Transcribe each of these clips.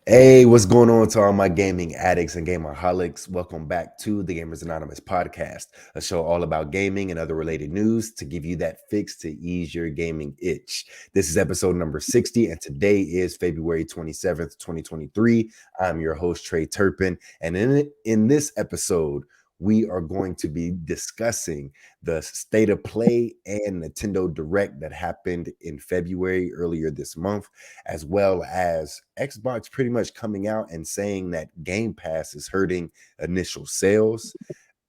Hey, what's going on to all my gaming addicts and gamerholics? Welcome back to the Gamers Anonymous Podcast, a show all about gaming and other related news to give you that fix to ease your gaming itch. This is episode number 60, and today is February 27th, 2023. I'm your host, Trey Turpin, and in this episode, we are going to be discussing the state of play and Nintendo Direct that happened in February earlier this month, as well as Xbox pretty much coming out and saying that Game Pass is hurting initial sales.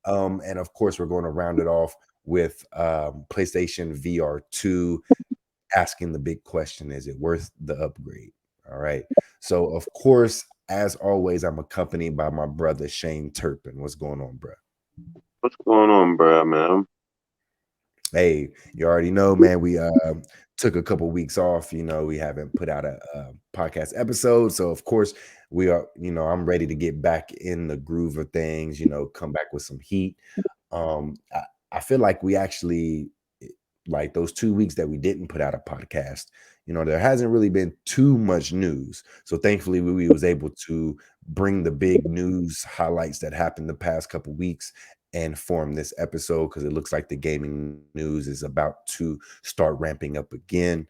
And of course, we're going to round it off with PlayStation VR 2 asking the big question, is it worth the upgrade? All right. So, of course, as always, I'm accompanied by my brother, Shane Turpin. What's going on, bro? What's going on, bro, man? Hey, you already know, man. We took a couple weeks off. We haven't put out a podcast episode, so of course we are. I'm ready to get back in the groove of things. Come back with some heat. I feel like we actually like those 2 weeks that we didn't put out a podcast. There hasn't really been too much news, so thankfully we was able to bring the big news highlights that happened the past couple weeks and form this episode because it looks like the gaming news is about to start ramping up again.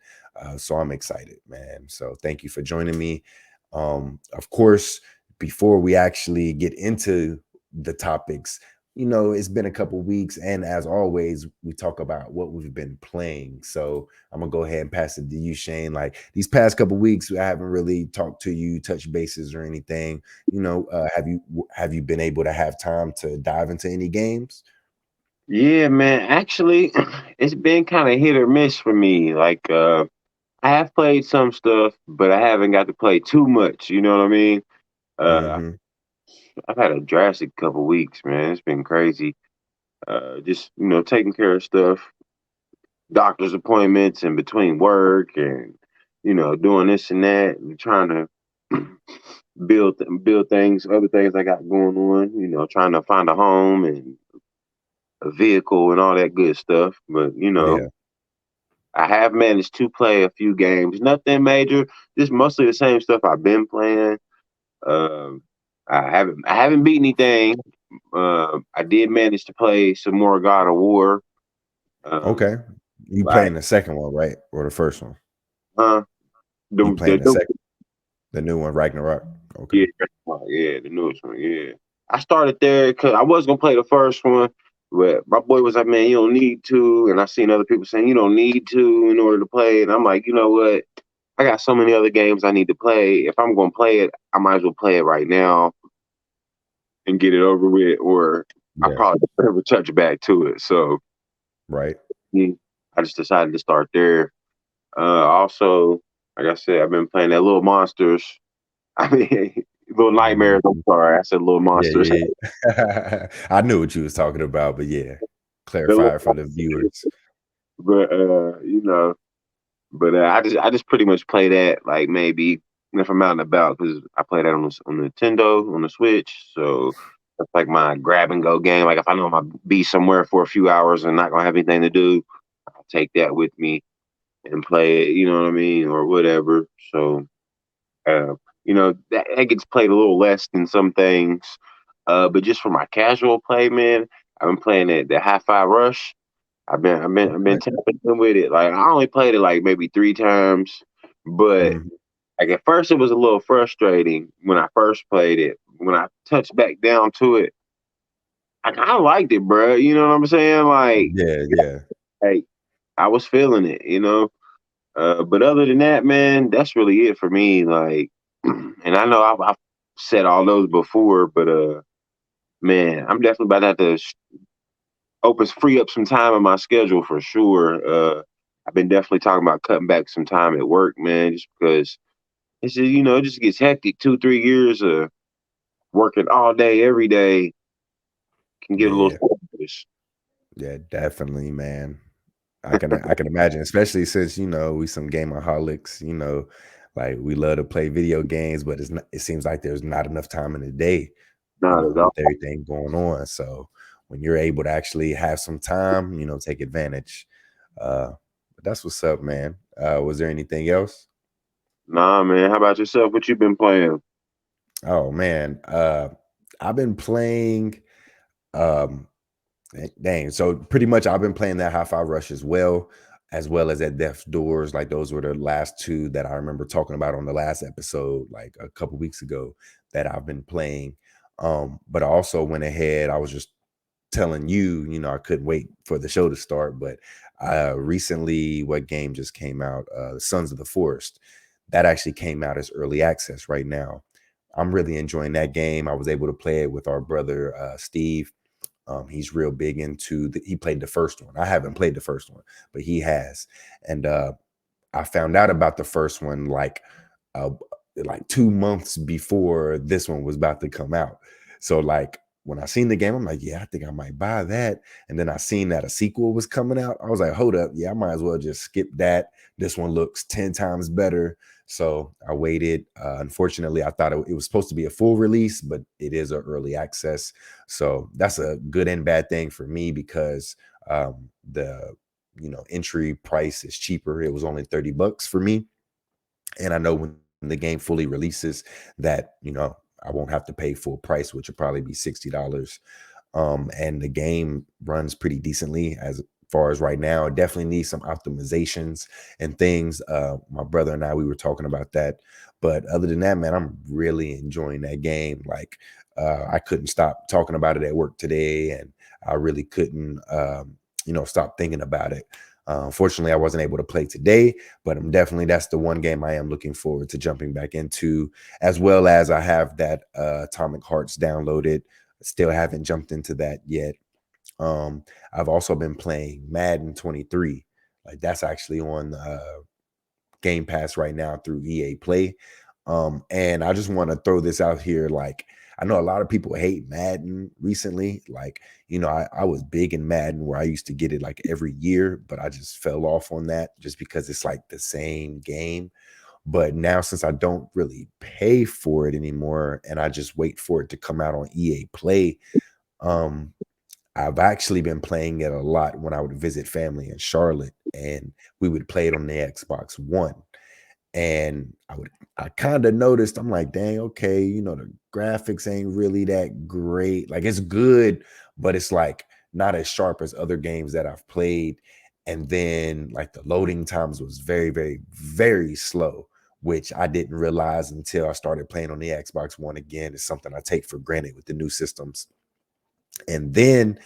So I'm excited, man. So thank you for joining me. Of course, before we actually get into the topics, it's been a couple weeks, and as always, we talk about what we've been playing. So I'm gonna go ahead and pass it to you, Shane. Like these past couple weeks, I haven't really talked to you, touch bases or anything. Have you been able to have time to dive into any games? Yeah, man. Actually, it's been kind of hit or miss for me. I have played some stuff, but I haven't got to play too much. You know what I mean? Uh, Hmm. I've had a drastic couple weeks, man. It's been crazy. Just taking care of stuff, doctor's appointments, in between work, and doing this and that, and trying to build things, other things I got going on. Trying to find a home and a vehicle and all that good stuff. But Yeah. I have managed to play a few games. Nothing major, just mostly the same stuff I've been playing. Um, I haven't beat anything. I did manage to play some more God of War. Um, Okay. You I playing the second one, right? Or the first one? uh, You the playing the new one, Ragnarok? Okay. yeah, yeah, the newest one, yeah. I started there because I was gonna play the first one, but my boy was like, "Man, you don't need to," and I seen other people saying you don't need to in order to play it. And I'm like, you know what? I got so many other games I need to play. If I'm gonna play it, I might as well play it right now and get it over with, or I Yeah. probably never touch back to it. So Right. yeah, I just decided to start there. Also, like I said, I've been playing that Little Monsters. I mean, Little Nightmares. I'm Mhm. sorry, I said Little Yeah, Monsters. yeah, yeah. I knew what you was talking about, but yeah, The clarify Little it for the viewers. But I just pretty much play that like maybe if I'm out and about because I play that on the Nintendo on the Switch. So that's like my grab and go game. Like if I know I'm gonna be somewhere for a few hours and not gonna have anything to do, I'll take that with me and play it. You know what I mean, or whatever. So that gets played a little less than some things. But just for my casual play, man, I've been playing the Hi-Fi Rush. I've been Okay. tapping in with it. Like I only played it like maybe 3 times, but Mhm. like at first it was a little frustrating when I first played it. When I touched back down to it, I kind of liked it, bro. You know what I'm saying? Yeah, yeah. Like I was feeling it, but other than that, man, that's really it for me. Like, and I know I've said all those before, but man, I'm definitely about to have to free up some time in my schedule for sure. I've been definitely talking about cutting back some time at work, man, just because it's just, it just gets hectic. 2, 3 years of working all day, every day can get a little Yeah. selfish. Yeah, definitely, man. I can imagine, especially since, we some gamerholics, like we love to play video games, but it seems like there's not enough time in the day, Not at all. with everything going on. So when you're able to actually have some time, take advantage. But that's what's up, man. Was there anything else? Nah, man. How about yourself? What you been playing? Oh man, I've been playing. Um, Dang. So pretty much I've been playing that High Five Rush as well as at Death's Doors. Like those were the last two that I remember talking about on the last episode, like a couple weeks ago, that I've been playing. But I also went ahead, I was just telling you, I couldn't wait for the show to start. But recently, what game just came out? Sons of the Forest. That actually came out as early access right now. I'm really enjoying that game. I was able to play it with our brother Steve. He's real big into he played the first one. I haven't played the first one, but he has. And I found out about the first one uh, like 2 months before this one was about to come out. So like when I seen the game, I'm like, yeah, I think I might buy that. And then I seen that a sequel was coming out. I was like, hold up, yeah, I might as well just skip that. This one looks 10 times better. So I waited. Unfortunately, I thought it was supposed to be a full release, but it is an early access. So that's a good and bad thing for me because the entry price is cheaper. It was only $30 for me, and I know when the game fully releases that I won't have to pay full price, which will probably be $60. And the game runs pretty decently as far as right now. It definitely needs some optimizations and things. My brother and I, we were talking about that. But other than that, man, I'm really enjoying that game. Like I couldn't stop talking about it at work today, and I really couldn't stop thinking about it. Unfortunately, I wasn't able to play today, but that's the one game I am looking forward to jumping back into, as well as I have that Atomic Hearts downloaded. Still haven't jumped into that yet. I've also been playing Madden 23. Like that's actually on Game Pass right now through EA Play. And I just want to throw this out here. Like, I know a lot of people hate Madden recently. Like, I was big in Madden where I used to get it like every year, but I just fell off on that just because it's like the same game. But now, since I don't really pay for it anymore and I just wait for it to come out on EA Play, um, I've actually been playing it a lot when I would visit family in Charlotte, and we would play it on the Xbox One. And I kind of noticed, I'm like, dang, okay, the graphics ain't really that great. Like it's good, but it's like not as sharp as other games that I've played. And then like the loading times was very, very, very slow, which I didn't realize until I started playing on the Xbox One again. It's something I take for granted with the new systems. And then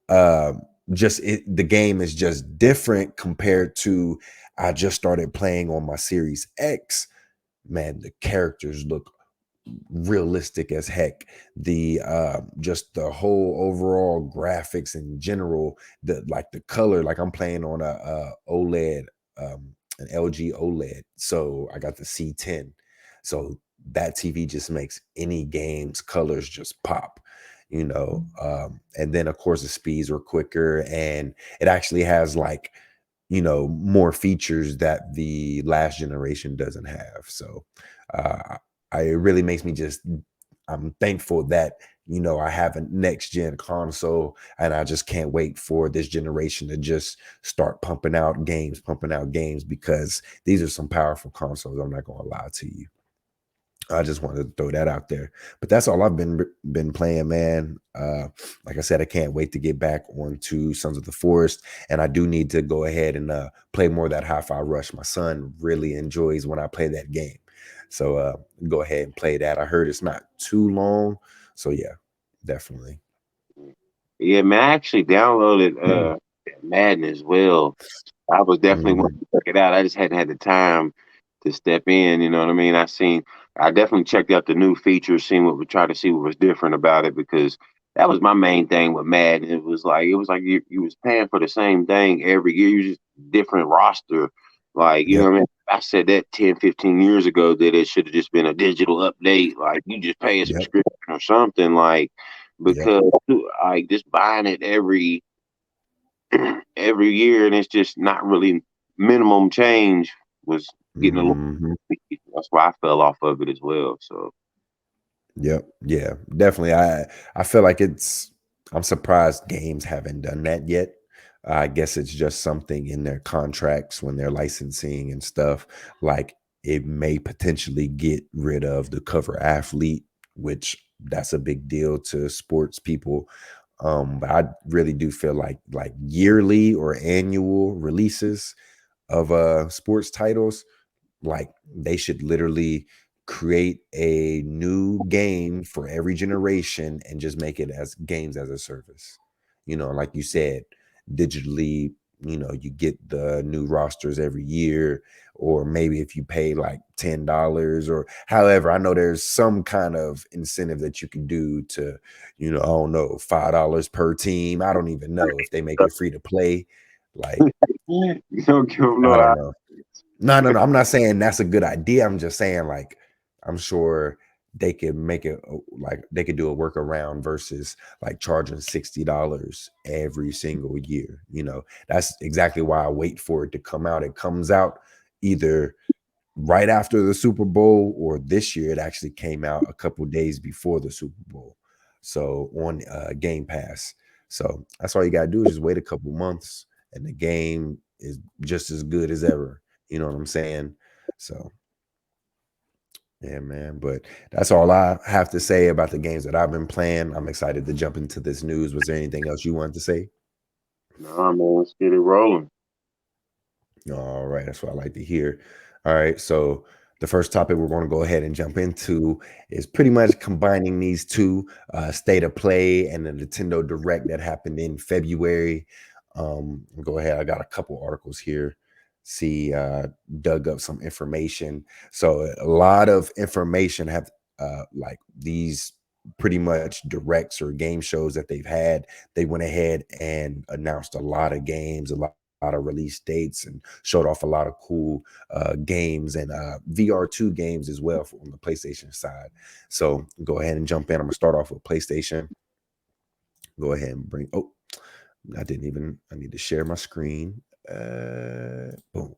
um the game is just different compared to I just started playing on my Series X. Man, the characters look realistic as heck. The just the whole overall graphics in general, the color, like I'm playing on a OLED, an LG OLED, so I got the C10. So that TV just makes any game's colors just pop, and then of course the speeds are quicker, and it actually has like more features that the last generation doesn't have. So uh it really makes me just I'm thankful that I have a next gen console, and I just can't wait for this generation to just start pumping out games, because these are some powerful consoles. I'm not going to lie to you. I just wanted to throw that out there. But that's all I've been playing, man. Like I said, I can't wait to get back onto Sons of the Forest, and I do need to go ahead and play more of that Hi-Fi Rush. My son really enjoys when I play that game, so go ahead and play that. I heard it's not too long, so yeah, definitely. Yeah, man, I actually downloaded Madden as well. I was definitely Mhm. wanting to check it out. I just hadn't had the time to step in. You know what I mean? I definitely checked out the new features, seen what we tried to see what was different about it, because that was my main thing with Madden. It was like you was paying for the same thing every year. You just different roster. Like, you know Yep. what I mean? I said that 10, 15 years ago that it should have just been a digital update. Like you just pay a Yep. subscription or something, like, Yep. because like just buying it every year, and it's just not really minimum change was getting a little. Mhm. That's why I fell off of it as well. So Yep. Yeah, definitely. I feel like I'm surprised games haven't done that yet. I guess it's just something in their contracts when they're licensing and stuff. Like it may potentially get rid of the cover athlete, which that's a big deal to sports people. But I really do feel like yearly or annual releases of sports titles, like they should literally create a new game for every generation and just make it as games as a service. Like you said, digitally, you get the new rosters every year, or maybe if you pay like $10 or however, I know there's some kind of incentive that you can do to, I don't know, $5 per team. I don't even know if they make it free to play. Like, You don't give them I no don't know. No, no, no. I'm not saying that's a good idea. I'm just saying, like, I'm sure they could make it like they could do a workaround versus like charging $60 every single year. That's exactly why I wait for it to come out. It comes out either right after the Super Bowl, or this year it actually came out a couple days before the Super Bowl. So on Game Pass. So that's all you gotta do is just wait a couple months, and the game is just as good as ever. You know what I'm saying? So yeah, man. But that's all I have to say about the games that I've been playing. I'm excited to jump into this news. Was there anything else you wanted to say? Nah, man, let's get it rolling. All right, that's what I like to hear. All right, so the first topic we're going to go ahead and jump into is pretty much combining these two, State of Play and the Nintendo Direct that happened in February. Go ahead, I got a couple articles here. See, dug up some information. So a lot of information have like these pretty much directs or game shows that they've had. They went ahead and announced a lot of games, a lot of release dates, and showed off a lot of cool games and VR2 games as well on the PlayStation side. So go ahead and jump in. I'm gonna start off with PlayStation. Go ahead and bring. Oh, I didn't even. I need to share my screen. Boom.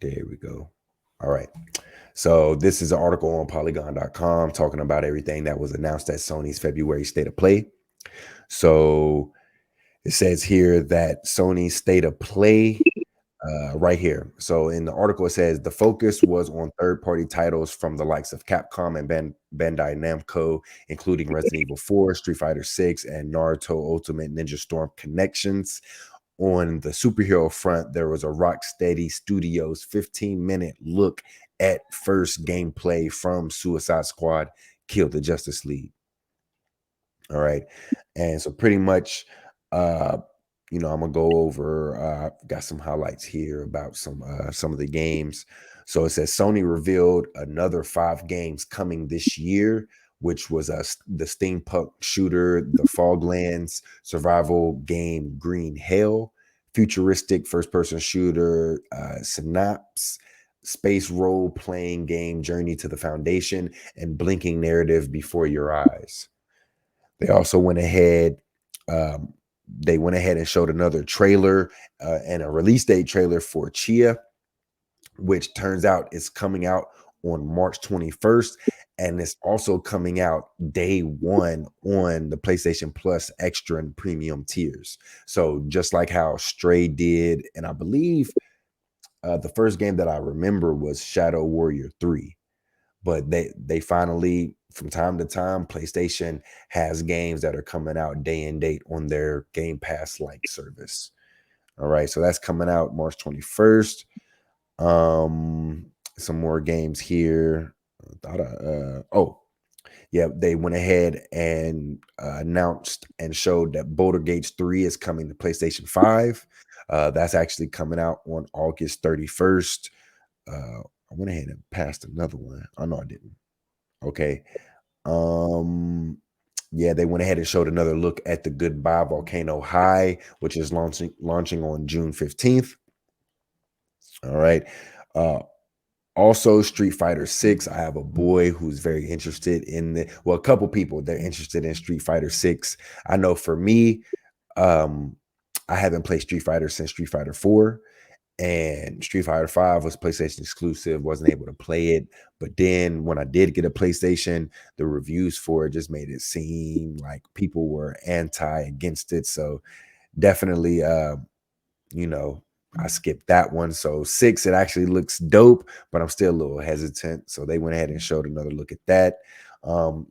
There we go. All right. So this is an article on Polygon.com talking about everything that was announced at Sony's February State of Play. So it says here that Sony's State of Play right here. So in the article, it says the focus was on third-party titles from the likes of Capcom and Bandai Namco, including Resident Evil 4, Street Fighter 6, and Naruto Ultimate Ninja Storm Connections. On the superhero front, there was a Rocksteady Studios 15-minute look at first gameplay from Suicide Squad Kill the Justice League. All right. And so pretty much uh I'm gonna go over got some highlights here about some of the games. So it says Sony revealed another 5 games coming this year, which was the steampunk shooter, the Foglands survival game Green Hell, futuristic first-person shooter, Synapse, space role-playing game Journey to the Foundation, and blinking narrative Before Your Eyes. They also went ahead. Um, they went ahead and showed another trailer and a release date trailer for Chia, which turns out is coming out on March 21st, and it's also coming out day one on the PlayStation Plus Extra and Premium tiers. So just like how Stray did, and I believe the first game that I remember was Shadow Warrior 3. But they finally, from time to time, PlayStation has games that are coming out day and date on their Game Pass like service. All right, so that's coming out March 21st. Some more games here. Oh, yeah, they went ahead and announced and showed that Boulder Gates 3 is coming to PlayStation 5. That's actually coming out on August 31st. I went ahead and passed another one. Oh no, I didn't. Okay. Um yeah, they went ahead and showed another look at the Goodbye Volcano High, which is launching on June 15th. All right. Uh Also, Street Fighter 6. I have a boy who's very interested in a couple people, they're interested in Street Fighter 6. I know for me, um, I haven't played Street Fighter since Street Fighter 4. And Street Fighter 5 was PlayStation exclusive, wasn't able to play it. But then when I did get a PlayStation, the reviews for it just made it seem like people were against it. So definitely, you know, I skipped that one. So 6, it actually looks dope, but I'm still a little hesitant. So they went ahead and showed another look at that.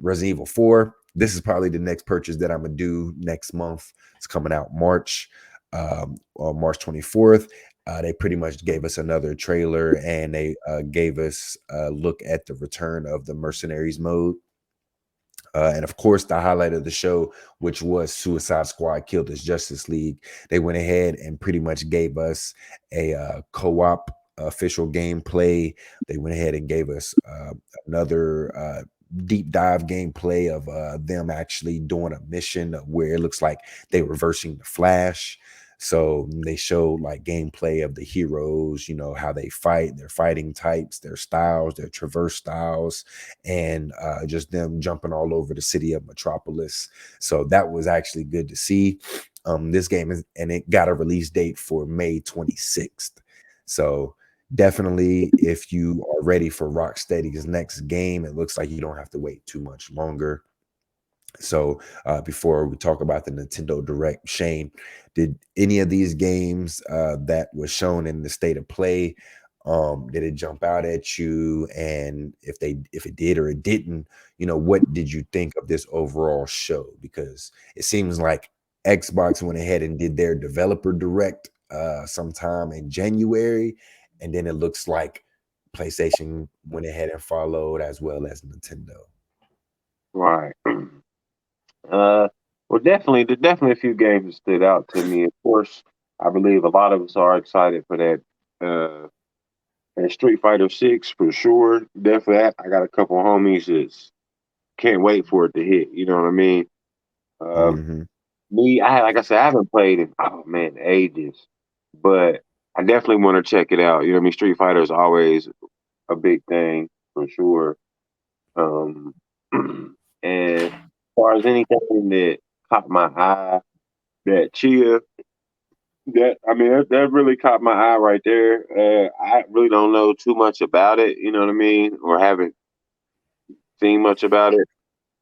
Resident Evil 4. This is probably the next purchase that I'm gonna do next month. It's coming out on March 24th. They pretty much gave us another trailer, and they gave us a look at the return of the mercenaries mode. And of course, the highlight of the show, which was Suicide Squad Killed This Justice League, they went ahead and pretty much gave us a co-op official gameplay. They went ahead and gave us another deep dive gameplay of them actually doing a mission where it looks like they reversing the Flash. So they showed like gameplay of the heroes, how they fight, their fighting types, their styles, their traverse styles, and just them jumping all over the city of Metropolis. So that was actually good to see. This game and it got a release date for May 26th. So definitely, if you are ready for Rocksteady's next game, it looks like you don't have to wait too much longer. So before we talk about the Nintendo Direct, Shane, did any of these games that was shown in the state of play, did it jump out at you? And if it did or it didn't, what did you think of this overall show? Because it seems like Xbox went ahead and did their developer direct sometime in January, and then it looks like PlayStation went ahead and followed, as well as Nintendo. Right. Well, there's definitely a few games that stood out to me. Of course, I believe a lot of us are excited for that. And Street Fighter 6 for sure. Definitely, I got a couple of homies that can't wait for it to hit. You know what I mean? Uh, Hmm. like I said, I haven't played in ages, but I definitely want to check it out. You know what I mean? Street Fighter is always a big thing for sure. Um, and as far as anything that caught my eye, that Chia, that really caught my eye right there. I really don't know too much about it. You know what I mean? Or haven't seen much about it,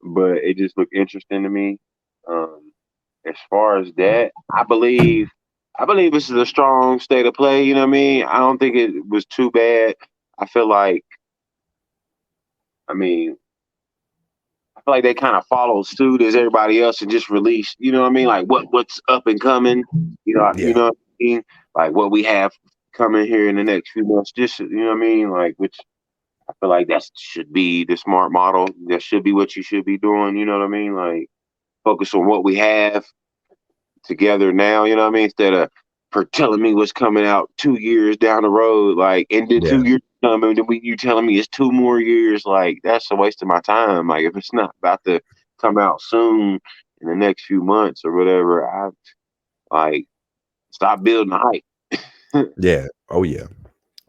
but it just looked interesting to me. Um, as far as that, I believe this is a strong state of play. You know what I mean? I don't think it was too bad. I feel like, I mean, I feel like they kind of followed suit as everybody else and just released. You know what I mean? Like what's up and coming. You Yeah. know what I mean? Like what we have coming here in the next few months. Just you know what I mean? Like which I feel like that should be the smart model. That should be what you should be doing. You know what I mean? Like focus on what we have together now. You know what I mean? Instead of for telling me what's coming out 2 years down the road, like and then Yeah. 2 years coming, then you telling me it's 2 more years. Like that's a waste of my time. Like if it's not about to come out soon in the next few months or whatever, I like stop building the hype. Yeah. Oh yeah.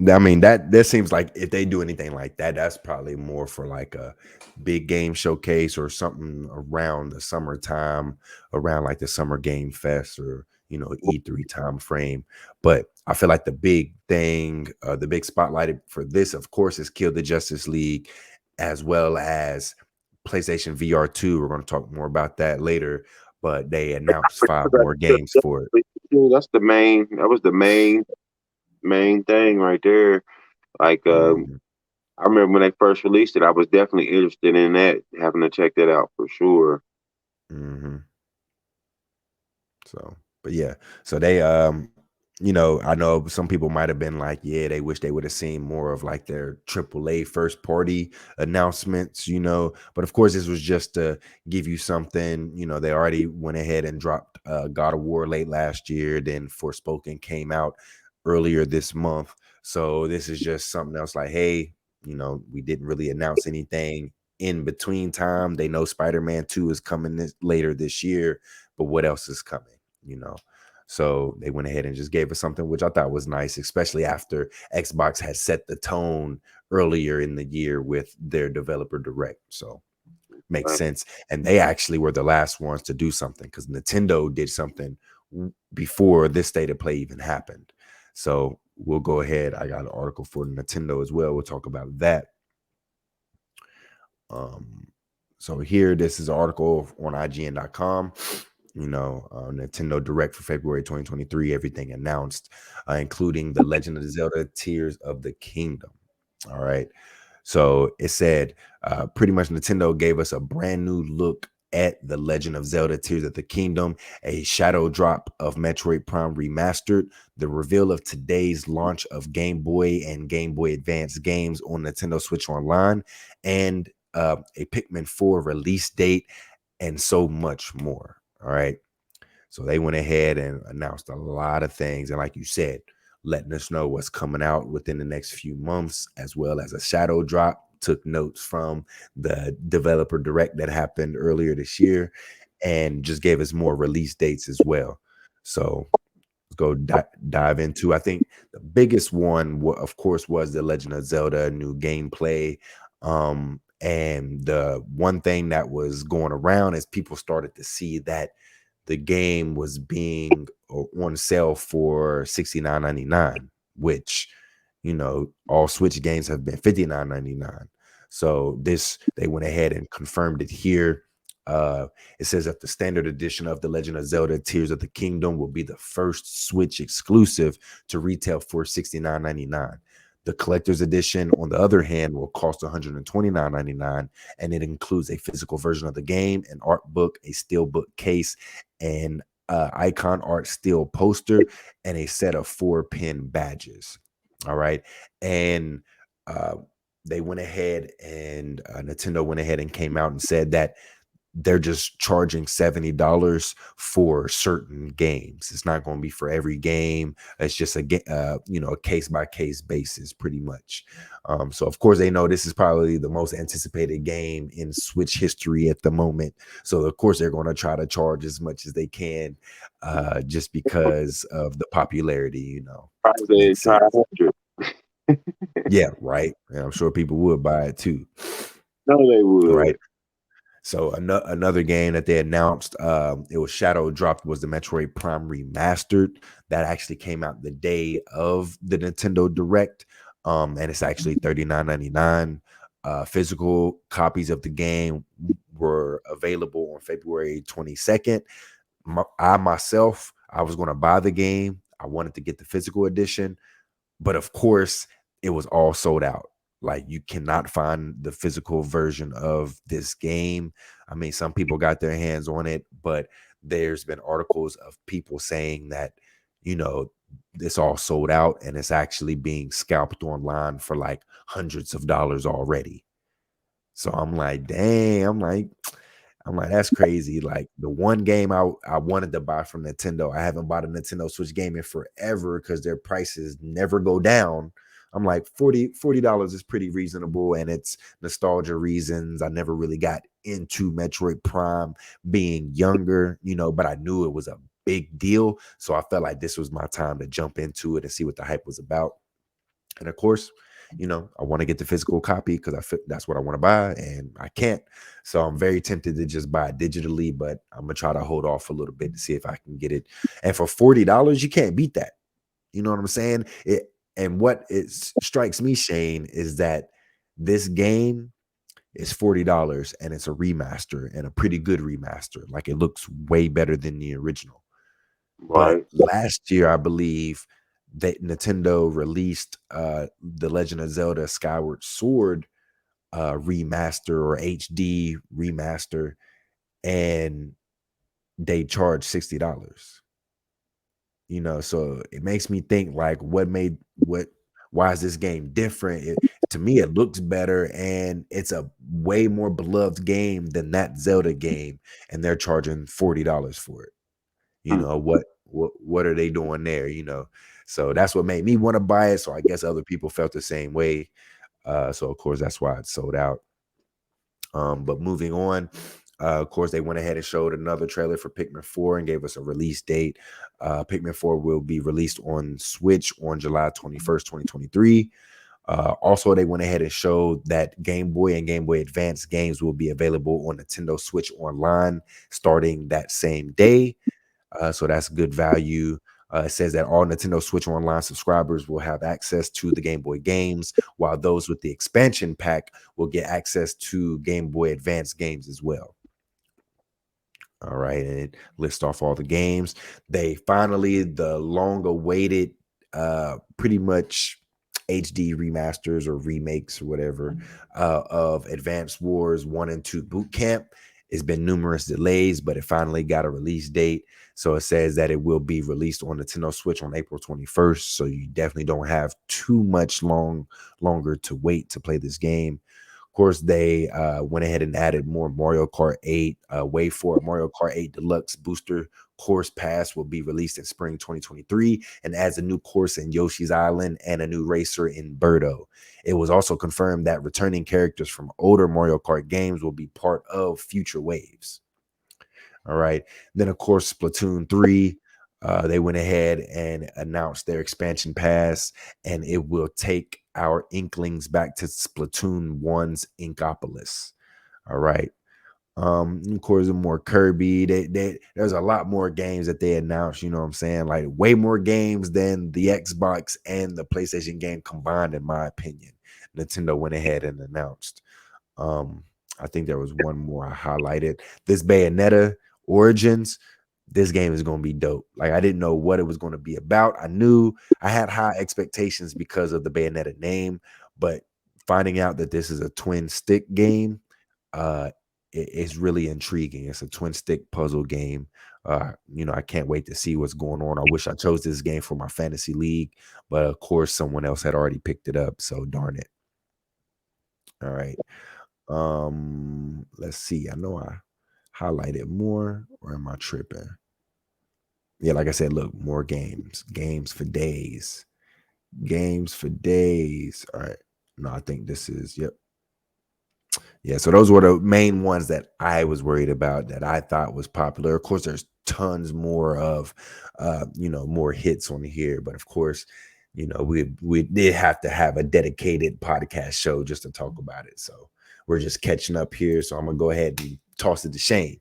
I mean, that seems like if they do anything like that, that's probably more for like a big game showcase or something around the summertime, around like the Summer Game Fest or E3 time frame. But I feel like the big thing, the big spotlight for this, of course, is Kill the Justice League, as well as PlayStation VR 2. We're going to talk more about that later, but they announced 5 more games for it. That's the main. That was the main thing right there. Like Mhm, I remember when they first released it, I was definitely interested in that, having to check that out for sure. mhm. So, but yeah, so they, I know some people might have been like, yeah, they wish they would have seen more of like their AAA first party announcements, but of course, this was just to give you something, they already went ahead and dropped God of War late last year, then Forspoken came out earlier this month. So this is just something else like, hey, we didn't really announce anything in between time. They know Spider-Man 2 is coming later this year, but what else is coming, you know? So they went ahead and just gave us something, which I thought was nice, especially after Xbox had set the tone earlier in the year with their developer direct. So makes Like, sense. And they actually were the last ones to do something because Nintendo did something before this state of play even happened. So we'll go ahead. I got an article for Nintendo as well. We'll talk about that. Um, so here, this is an article on IGN.com. Nintendo Direct for February 2023, everything announced, including The Legend of Zelda Tears of the Kingdom. All right. So it said pretty much Nintendo gave us a brand new look at The Legend of Zelda Tears of the Kingdom, a shadow drop of Metroid Prime Remastered, the reveal of today's launch of Game Boy and Game Boy Advance games on Nintendo Switch Online, and a Pikmin 4 release date, and so much more. All right. So they went ahead and announced a lot of things. And like you said, letting us know what's coming out within the next few months, as well as a shadow drop. Took notes from the developer direct that happened earlier this year and just gave us more release dates as well. So let's go dive into. I think the biggest one, of course, was the Legend of Zelda new gameplay. And the one thing that was going around is people started to see that the game was being on sale for $69.99, which all Switch games have been $59.99. So this they went ahead and confirmed it here. It says that the standard edition of The Legend of Zelda Tears of the Kingdom will be the first Switch exclusive to retail for $69.99. The collector's edition, on the other hand, will cost $129.99, and it includes a physical version of the game, an art book, a steel book case, an icon art steel poster, and a set of 4-pin badges. All right. And uh, they went ahead and Nintendo went ahead and came out and said that they're just charging $70 for certain games. It's not going to be for every game. It's just a case by case basis, pretty much. So of course they know this is probably the most anticipated game in Switch history at the moment. So of course they're going to try to charge as much as they can, just because of the popularity. Probably Makes sense. 500. Yeah, right. And I'm sure people would buy it too. No, they All right. would. So another game that they announced, it was shadow dropped, was the Metroid Prime Remastered. That actually came out the day of the Nintendo Direct, and it's actually $39.99. Physical copies of the game were available on February 22nd. I myself, I was going to buy the game. I wanted to get the physical edition, but of course, it was all sold out. Like, you cannot find the physical version of this game. I mean, some people got their hands on it, but there's been articles of people saying that, you know, it's all sold out and it's actually being scalped online for like hundreds of dollars already. So I'm like, dang, I'm like, that's crazy. Like, the one game I wanted to buy from Nintendo, I haven't bought a Nintendo Switch game in forever because their prices never go down. I'm like, $40 is pretty reasonable, and it's nostalgia reasons. I never really got into Metroid Prime being younger, but I knew it was a big deal. So I felt like this was my time to jump into it and see what the hype was about. And of course, I want to get the physical copy because I feel that's what I want to buy, and I can't. So I'm very tempted to just buy it digitally, but I'm gonna try to hold off a little bit to see if I can get it. And for $40, you can't beat that. You know what I'm saying? And what strikes me, Shane, is that this game is $40 and it's a remaster, and a pretty good remaster. Like, it looks way better than the original. But Right. last year, I believe that Nintendo released The Legend of Zelda Skyward Sword remaster or HD remaster, and they charged $60. So it makes me think, like, why is this game different? To me, it looks better, and it's a way more beloved game than that Zelda game, and they're charging $40 for it. Hmm. What are they doing there? So that's what made me want to buy it. So I guess other people felt the same way. So of course that's why it's sold out. But moving on, of course, they went ahead and showed another trailer for Pikmin 4 and gave us a release date. Pikmin 4 will be released on Switch on July 21st, 2023. Also, they went ahead and showed that Game Boy and Game Boy Advance games will be available on Nintendo Switch Online starting that same day. So that's good value. It says that all Nintendo Switch Online subscribers will have access to the Game Boy games, while those with the expansion pack will get access to Game Boy Advance games as well. All right, and it lists off all the games. They finally, the long awaited pretty much HD remasters or remakes or whatever of Advanced Wars 1 and 2 Boot Camp. It's been numerous delays, but it finally got a release date. So it says that it will be released on Nintendo Switch on April 21st. So you definitely don't have too much longer to wait to play this game. Of course, they went ahead and added more Mario Kart 8. Wait for it. Mario Kart 8 Deluxe Booster Course Pass will be released in spring 2023 and adds a new course in Yoshi's Island and a new racer in Birdo. It was also confirmed that returning characters from older Mario Kart games will be part of future waves. All right. Then, of course, Splatoon 3. They went ahead and announced their expansion pass, and it will take our Inklings back to Splatoon 1's Inkopolis. All right. Of course, more Kirby. There's a lot more games that they announced, you know what I'm saying? Like way more games than the Xbox and the PlayStation game combined, in my opinion. Nintendo went ahead and announced. Um, I think there was one more I highlighted. This Bayonetta Origins. This game is going to be dope. Like, I didn't know what it was going to be about. I knew I had high expectations because of the Bayonetta name, but finding out that this is a twin stick game, it's really intriguing. It's a twin stick puzzle game. I can't wait to see what's going on. I wish I chose this game for my fantasy league, but of course, someone else had already picked it up. So darn it. All right. Let's see. I know I highlighted more, or am I tripping? Yeah, like I said, look, more games. Games for days. Games for days. All right. No, I think this is, yep. Yeah, so those were the main ones that I was worried about that I thought was popular. Of course, there's tons more of more hits on here, but of course, we did have to have a dedicated podcast show just to talk about it. So we're just catching up here. So I'm gonna go ahead and toss it to Shane.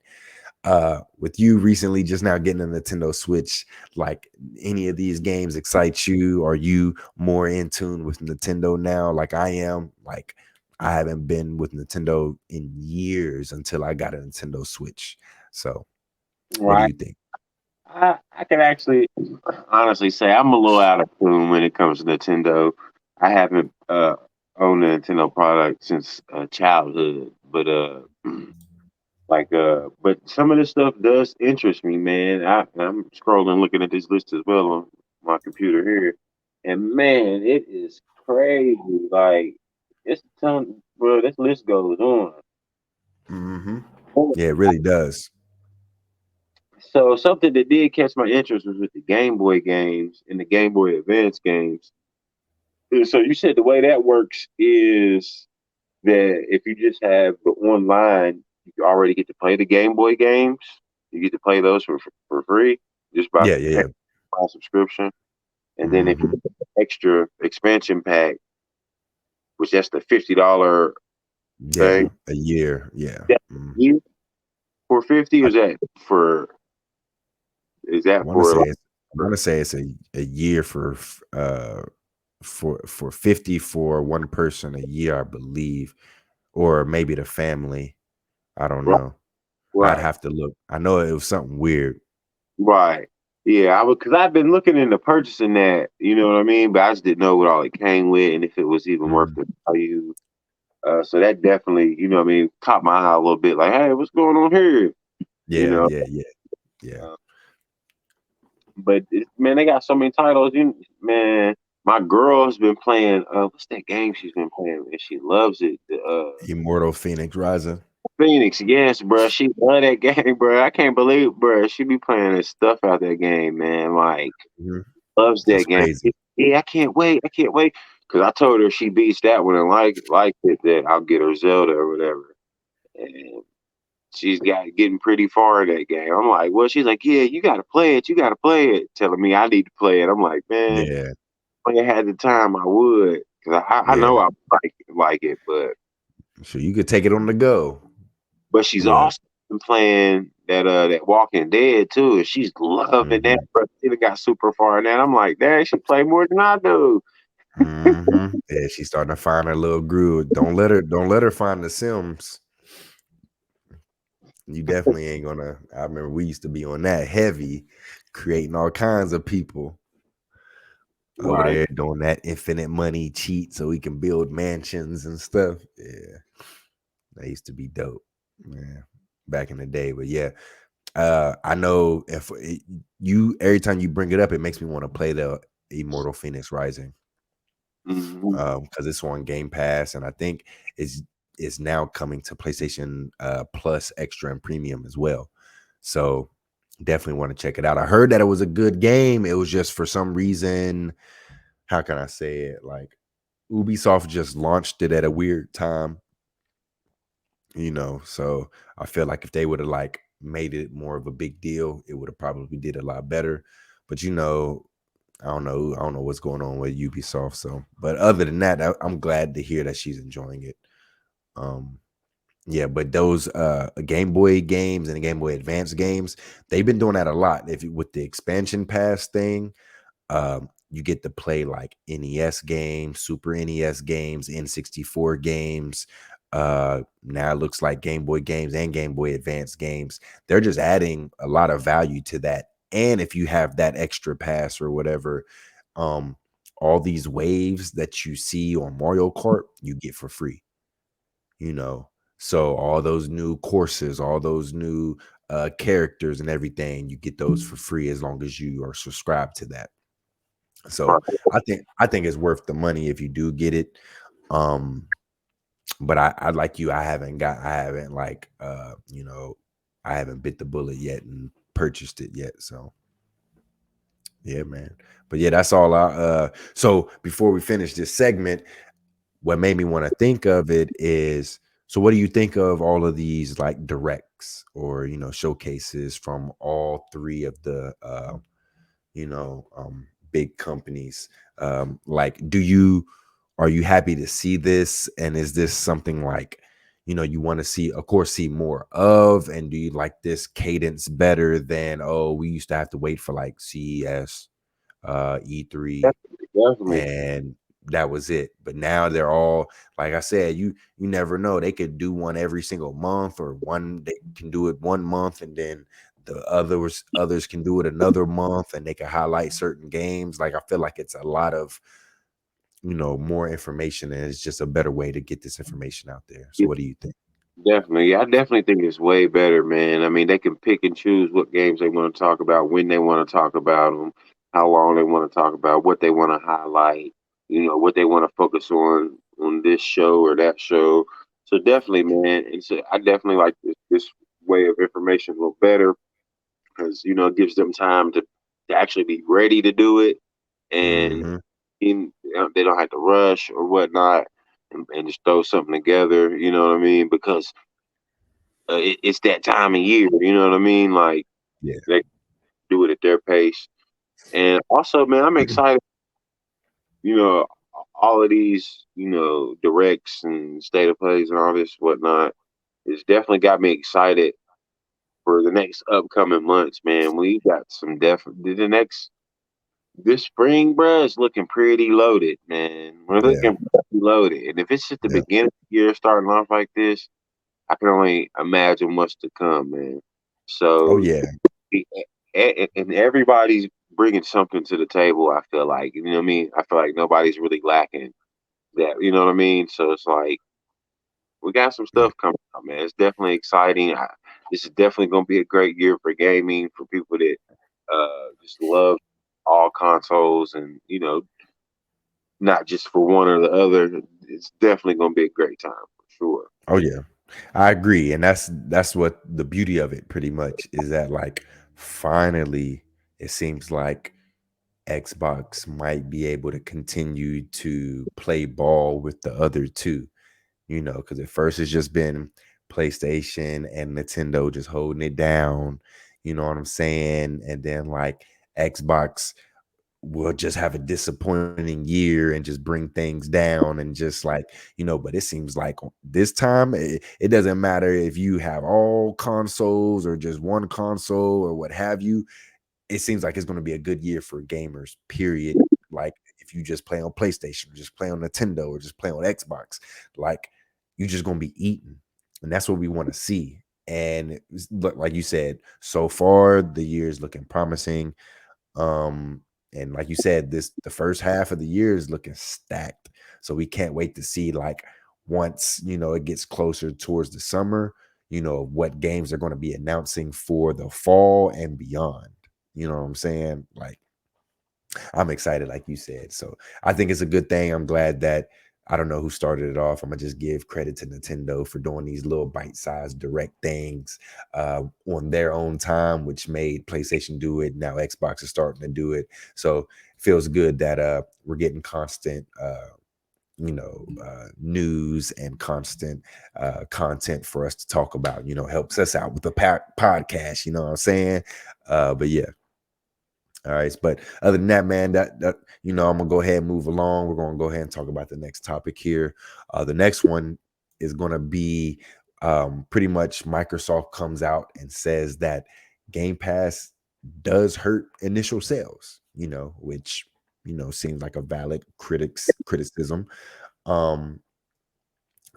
With you recently just now getting a Nintendo Switch, like any of these games excite you? Are you more in tune with Nintendo now like I am? Like, I haven't been with Nintendo in years until I got a Nintendo Switch. So what do Right. you think? I can actually honestly say I'm a little out of tune when it comes to Nintendo. I haven't owned a Nintendo product since childhood, but but some of this stuff does interest me, man. I'm scrolling, looking at this list as well on my computer here, and man, it is crazy. Like it's a ton, bro. This list goes on. Mm-hmm. Yeah, it really does. So something that did catch my interest was with the Game Boy games and the Game Boy Advance games. So you said the way that works is that if you just have the online, you already get to play the Game Boy games. You get to play those for free just by Yeah, yeah, paying yeah. my subscription. And then if you Mm-hmm. get the extra expansion pack, which that's the $50 Yeah, thing, a year. Yeah. that Mhm. you for 50 or I, is I that want to for say like it's a year for 50 for one person a year, I believe, or maybe the family. I don't right, know. I'd right. have to look. I know it was something weird. Right. Yeah, I would because I've been looking into purchasing that, you know what I mean? But I just didn't know what all it came with and if it was even worth Mhm. the value. So that definitely, you know what I mean, caught my eye a little bit like, hey, what's going on here? You Yeah, know. yeah, yeah, yeah. Uh, man, they got so many titles. Man, my girl's been playing what's that game she's been playing and she loves it. The Immortal Phoenix Rising. Phoenix, yes, bro. She love that game, bro. I can't believe, bro. She be playing this stuff out that game, man. Like Mhm. loves That's that game. crazy. Yeah, I can't wait. I can't wait. Cause I told her if she beats that one and like it, that I'll get her Zelda or whatever. And she's getting pretty far in that game. I'm like, well, she's like, yeah, you gotta play it. You gotta play it. Telling me I need to play it. I'm like, man, Yeah, if I had the time, I would. Cause I know yeah. I like it, So you could take it on the go. but she's Yeah. also been playing that Walking Dead too, and she's loving that. Mhm. But she done got super far in that. I'm like, dang, she play more than I do. Mhm. Yeah, she's starting to find her little groove. Don't let her find the Sims. You definitely ain't gonna. I remember we used to be on that heavy, creating all kinds of people over Right. there doing that infinite money cheat so we can build mansions and stuff. Yeah, that used to be dope, man, back in the day. But yeah, I know if you every time you bring it up, it makes me want to play the Immortal Phoenix Rising Hmm. because it's on Game Pass, and I think it's now coming to PlayStation Plus Extra and Premium as well. So definitely want to check it out. I heard that it was a good game. It was just for some reason, how can I say it? Like Ubisoft just launched it at a weird time, so I feel like if they would have like made it more of a big deal, it would have probably did a lot better. But I don't know what's going on with Ubisoft. So, but other than that, I'm glad to hear that she's enjoying it. Um, yeah, but those Game Boy games and the Game Boy Advance games, they've been doing that a lot. If you with the expansion pass thing, you get to play like NES games, Super NES games, N64 games. Now it looks like Game Boy games and Game Boy Advance games. They're just adding a lot of value to that. And if you have that extra pass or whatever, um, all these waves that you see on Mario Kart, you get for free, you know. So all those new courses, all those new characters and everything, you get those for free as long as you are subscribed to that. So Right. I think it's worth the money if you do get it. Um, but I like you, I haven't like I haven't bit the bullet yet and purchased it yet. So yeah, man. But yeah, that's all so before we finish this segment, what made me want to think of it is, so what do you think of all of these like directs or showcases from all three of the big companies? Like, are you happy to see this? And is this something like, you want to see, of course, see more of? And do you like this cadence better than, oh, we used to have to wait for like CES, E3, Definitely, definitely. and that was it? But now they're all, like I said, you never know. They could do one every single month, or one they can do it one month and then the others can do it another month, and they can highlight certain games. Like I feel like it's a lot of more information, and it's just a better way to get this information out there. So Yeah, what do you think? definitely. Yeah, I definitely think it's way better, man. I mean, they can pick and choose what games they want to talk about, when they want to talk about them, how long they want to talk about, what they want to highlight, what they want to focus on this show or that show. So definitely, man. I definitely like this way of information a little better because it gives them time to actually be ready to do it, and Hmm. they don't have to rush or whatnot, and just throw something together. You know what I mean? Because it's that time of year. You know what I mean? Like Yeah. they do it at their pace. And also, man, I'm excited. You know, all of these, directs and state of plays and all this whatnot. It's definitely got me excited for the next upcoming months, man. We got some the next this spring, bruh, is looking pretty loaded, man. We're Yeah. looking pretty loaded. And if it's just the Yeah. beginning of the year starting off like this, I can only imagine what's to come, man. Oh So, yeah. and everybody's bringing something to the table, I feel like. You know what I mean? I feel like nobody's really lacking that. You know what I mean? So it's like, we got some Yeah. stuff coming out, man. It's definitely exciting. This is definitely going to be a great year for gaming for people that just love all consoles and not just for one or the other. It's definitely going to be a great time for sure. Oh yeah. I agree. And that's what the beauty of it pretty much is, that like finally it seems like Xbox might be able to continue to play ball with the other two, because at first it's just been PlayStation and Nintendo just holding it down, you know what I'm saying? And then like Xbox will just have a disappointing year and just bring things down, and just like, but it seems like this time it doesn't matter if you have all consoles or just one console or what have you. It seems like it's going to be a good year for gamers, period. Like if you just play on PlayStation, or just play on Nintendo, or just play on Xbox, like you're just going to be eating. And that's what we want to see. And look, like you said, so far the year is looking promising. Um, and like you said, the first half of the year is looking stacked. So we can't wait to see, like, once it gets closer towards the summer, what games they're going to be announcing for the fall and beyond. You know what I'm saying? Like, I'm excited, like you said. So I think it's a good thing. I'm glad that I don't know who started it off. I'm gonna just give credit to Nintendo for doing these little bite-sized direct things on their own time, which made PlayStation do it. Now Xbox is starting to do it. So it feels good that we're getting constant news and constant content for us to talk about. Helps us out with the podcast. You know what I'm saying? But yeah. All right, but other than that, man, that I'm gonna go ahead and move along. We're gonna go ahead and talk about the next topic here. The next one is gonna be pretty much Microsoft comes out and says that Game Pass does hurt initial sales. Which seems like a valid criticism. Um,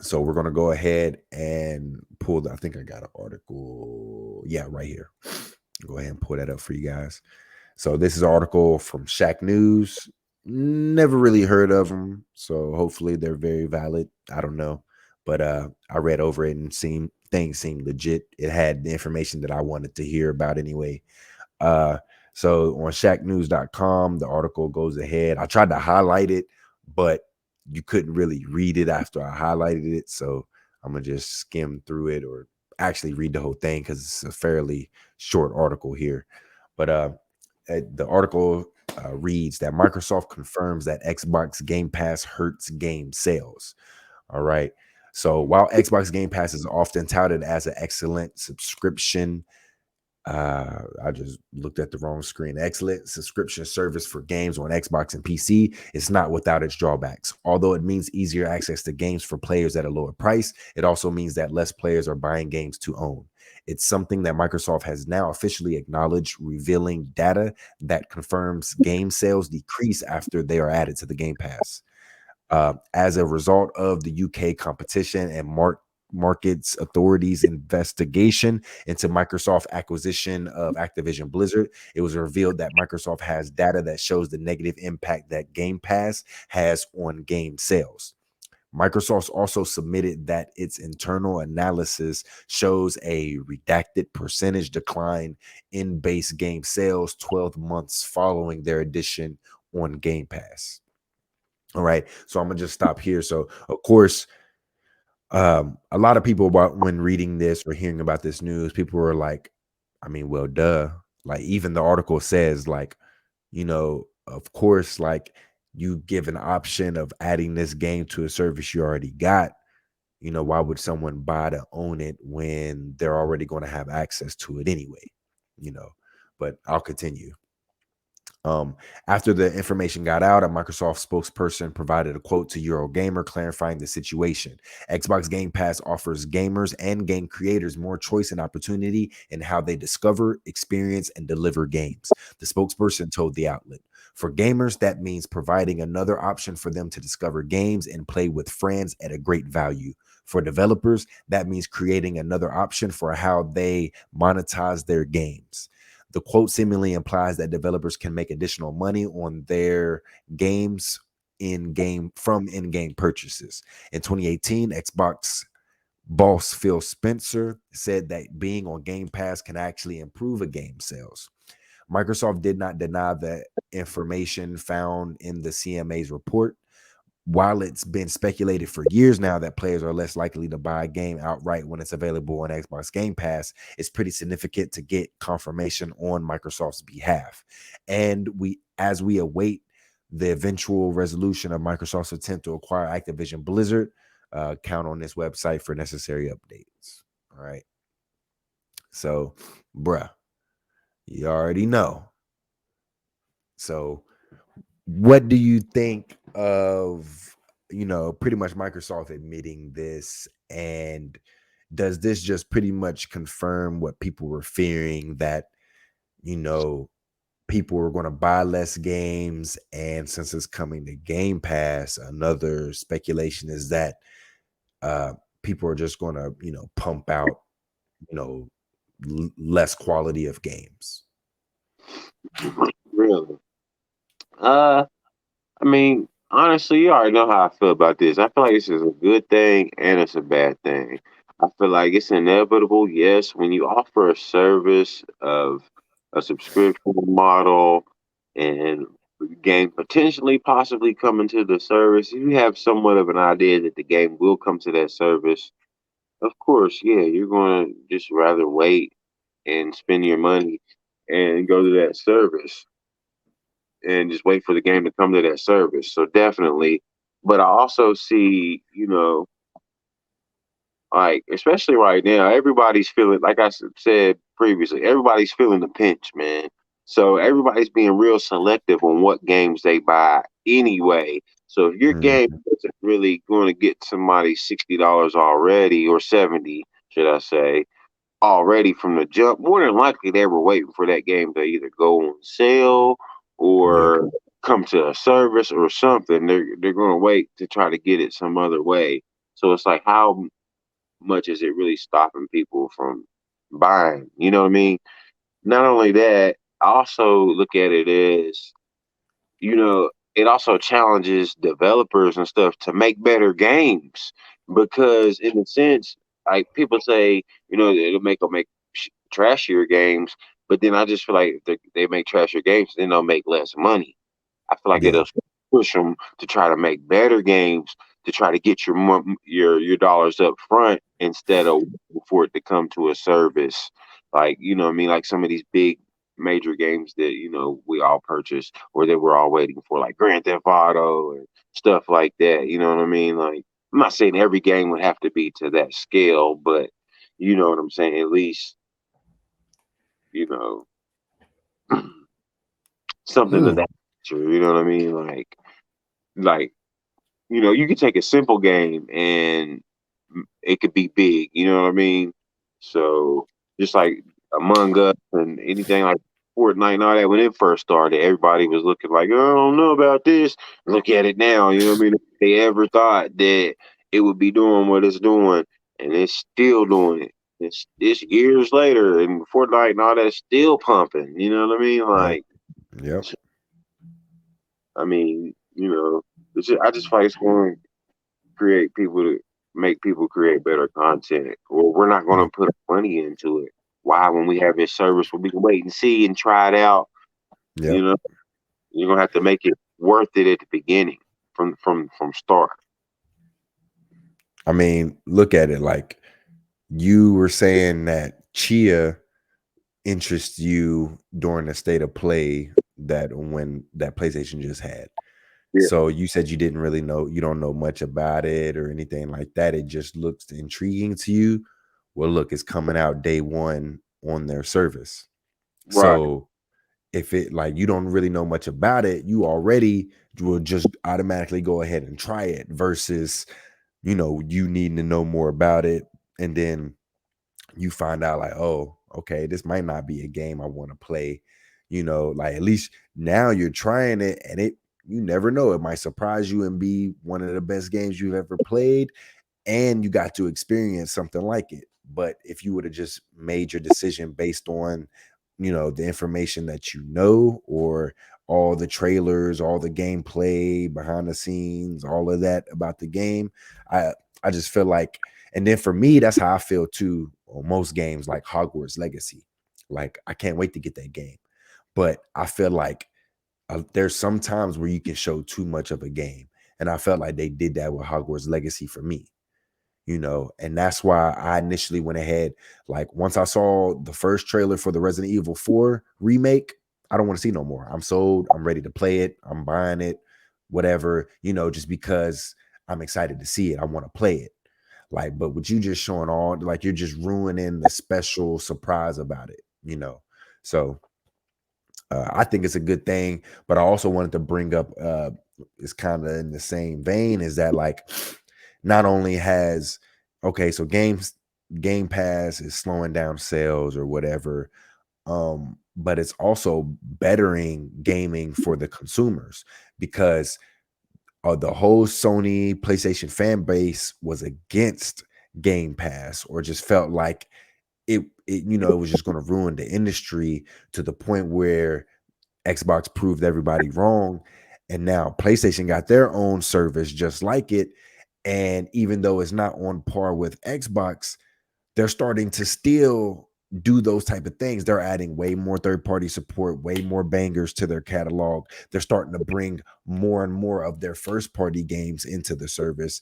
so we're gonna go ahead and pull. I think I got an article. Yeah, right here. Go ahead and pull that up for you guys. So this is an article from Shack News. Never really heard of them, so hopefully they're very valid. I don't know, but I read over it and things seemed legit. It had the information that I wanted to hear about anyway. Uh, so on shacknews.com, the article goes ahead. I tried to highlight it, but you couldn't really read it after I highlighted it. So I'm gonna just skim through it, or actually read the whole thing because it's a fairly short article here. But the article reads that Microsoft confirms that Xbox Game Pass hurts game sales. All right. So while Xbox Game Pass is often touted as an excellent subscription, I just looked at the wrong screen. Excellent subscription service for games on Xbox and PC. It's not without its drawbacks. Although it means easier access to games for players at a lower price, it also means that less players are buying games to own. It's something that Microsoft has now officially acknowledged, revealing data that confirms game sales decrease after they are added to the Game Pass. As a result of the UK Competition and Markets Authority's investigation into Microsoft acquisition of Activision Blizzard, it was revealed that Microsoft has data that shows the negative impact that Game Pass has on game sales. Microsoft also submitted that its internal analysis shows a redacted percentage decline in base game sales 12 months following their addition on Game Pass. All right. So I'm gonna just stop here. So of course, a lot of people when reading this or hearing about this news, people were like, I mean, well, duh. Like, even the article says, like, of course, like, you give an option of adding this game to a service you already got. Why would someone buy to own it when they're already going to have access to it anyway? You know, but I'll continue. Um, After the information got out, a Microsoft spokesperson provided a quote to Eurogamer clarifying the situation. Xbox Game Pass offers gamers and game creators more choice and opportunity in how they discover, experience, and deliver games, the spokesperson told the outlet. For gamers, that means providing another option for them to discover games and play with friends at a great value. For developers, that means creating another option for how they monetize their games. The quote seemingly implies that developers can make additional money on their games in-game purchases. In 2018, Xbox boss Phil Spencer said that being on Game Pass can actually improve a game sales. Microsoft did not deny the information found in the CMA's report. While it's been speculated for years now that players are less likely to buy a game outright when it's available on Xbox Game Pass, it's pretty significant to get confirmation on Microsoft's behalf. And as we await the eventual resolution of Microsoft's attempt to acquire Activision Blizzard, count on this website for necessary updates. All right. So, bruh, you already know. So, what do you think of, pretty much Microsoft admitting this? And does this just pretty much confirm what people were fearing, that, you know, people were going to buy less games? And since it's coming to Game Pass, another speculation is that people are just going to, pump out you know, less quality of games? Really. Uh, I mean, honestly, you already know how I feel about this. I feel like this is a good thing and it's a bad thing. I feel like it's inevitable, yes, when you offer a service of a subscription model and game potentially possibly coming to the service, you have somewhat of an idea that the game will come to that service. Of course, yeah, you're going to just rather wait and spend your money and go to that service and just wait for the game to come to that service. So definitely, but I also see, like especially right now, everybody's feeling like said previously, everybody's feeling the pinch, man. So everybody's being real selective on what games they buy anyway. So if your game Mhm. isn't really going to get somebody $60 already or 70, should I say, already from the jump, more than likely they were waiting for that game to either go on sale Yep. or come to a service or something. They're going to wait to try to get it some other way. So it's like, how much is it really stopping people from buying? You know what I mean? Not only that, I also look at it as it also challenges developers and stuff to make better games because, in a sense, like people say, it'll make trashier games, but then I just feel like if they make trashier games, then they'll make less money. I feel like Yeah. it'll push them to try to make better games to try to get your dollars up front instead of waiting for it to come to a service. Like what I mean, like some of these big major games that we all purchase or that we're all waiting for, like Grand Theft Auto and stuff like that. You know what I mean? Like I'm not saying every game would have to be to that scale, but you know what I'm saying. At least you know something of Ooh. that nature. You know what I mean? Like you could take a simple game and it could be big. You know what I mean? So just like Among Us and anything like Fortnite and all that, when it first started, everybody was looking like, oh, I don't know about this. Look at it now. You know what I mean? If they ever thought that it would be doing what it's doing, and it's still doing it. It's years later, and Fortnite and all that still pumping. You know what I mean? Yep. Like, Yep. I mean, I just feel like it's going create people to make people create better content, or we're not going Mm. to put money into it. Why, when we have this service where we can wait and see and try it out, you Yep. know, you're gonna have to make it worth it at the beginning from start. I mean, look at it like you were saying that Chia interests you during the state of play that when that PlayStation just had. Yeah, So you said you didn't really know, you don't know much about it or anything like that. It just looks intriguing to you. Well, look, it's coming out day one on their service. right, So if it like you don't really know much about it, you already will just automatically go ahead and try it versus, you needing to know more about it. And then you find out like, oh, okay, this might not be a game I want to play. Like at least now you're trying it and you never know. It might surprise you and be one of the best games you've ever played and you got to experience something like it. But if you would have just made your decision based on, the information that or all the trailers, all the gameplay, behind the scenes, all of that about the game, I just feel like, and then for me, that's how I feel too on most games like Hogwarts Legacy. Like I can't wait to get that game. But I feel like there's some times where you can show too much of a game. And I felt like they did that with Hogwarts Legacy for me, and that's why I initially went ahead. Like once I saw the first trailer for the Resident Evil 4 remake, I don't want to see no more. I'm sold. I'm ready to play it. I'm buying it, whatever, just because I'm excited to see it. I want to play it. Like, but with you just showing all, like, you're just ruining the special surprise about it. So I think it's a good thing, but I also wanted to bring up it's kind of in the same vein is that like not only has okay, so Game Pass is slowing down sales or whatever, but it's also bettering gaming for the consumers because the whole Sony PlayStation fan base was against Game Pass or just felt like it was just going to ruin the industry to the point where Xbox proved everybody wrong, and now PlayStation got their own service just like it. And even though it's not on par with Xbox, they're starting to still do those type of things. They're adding way more third-party support, way more bangers to their catalog. They're starting to bring more and more of their first-party games into the service.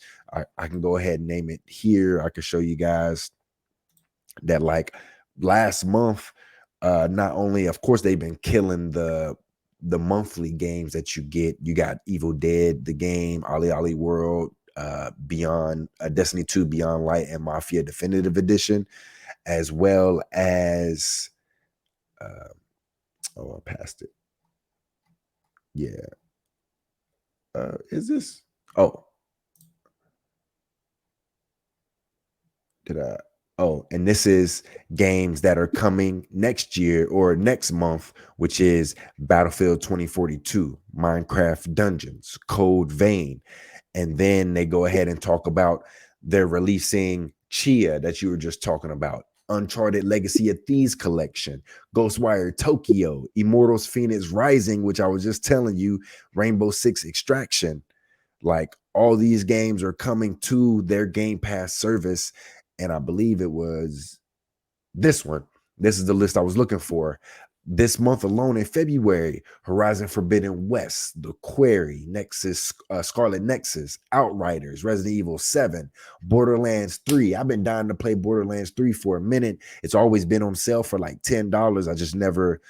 I can go ahead and name it here. I can show you guys that, like, last month, not only, of course, they've been killing the monthly games that you get. You got Evil Dead, the game, Ali Ali World, Beyond, Destiny 2 Beyond Light, and Mafia Definitive Edition, as well as I passed it. Yeah. Is this? Oh, did I? Oh, and this is games that are coming next year or next month, which is Battlefield 2042, Minecraft Dungeons, Code Vein. And then they go ahead and talk about they're releasing Chia that you were just talking about, Uncharted Legacy of Thieves Collection, Ghostwire Tokyo, Immortals Phoenix Rising, which I was just telling you, Rainbow Six Extraction. Like, all these games are coming to their Game Pass service. And I believe it was this one. This is the list I was looking for. This month alone in February, Horizon Forbidden West, The Quarry, Nexus, Scarlet Nexus, Outriders, Resident Evil 7, Borderlands 3. I've been dying to play Borderlands 3 for a minute. It's always been on sale for like $10. I just never,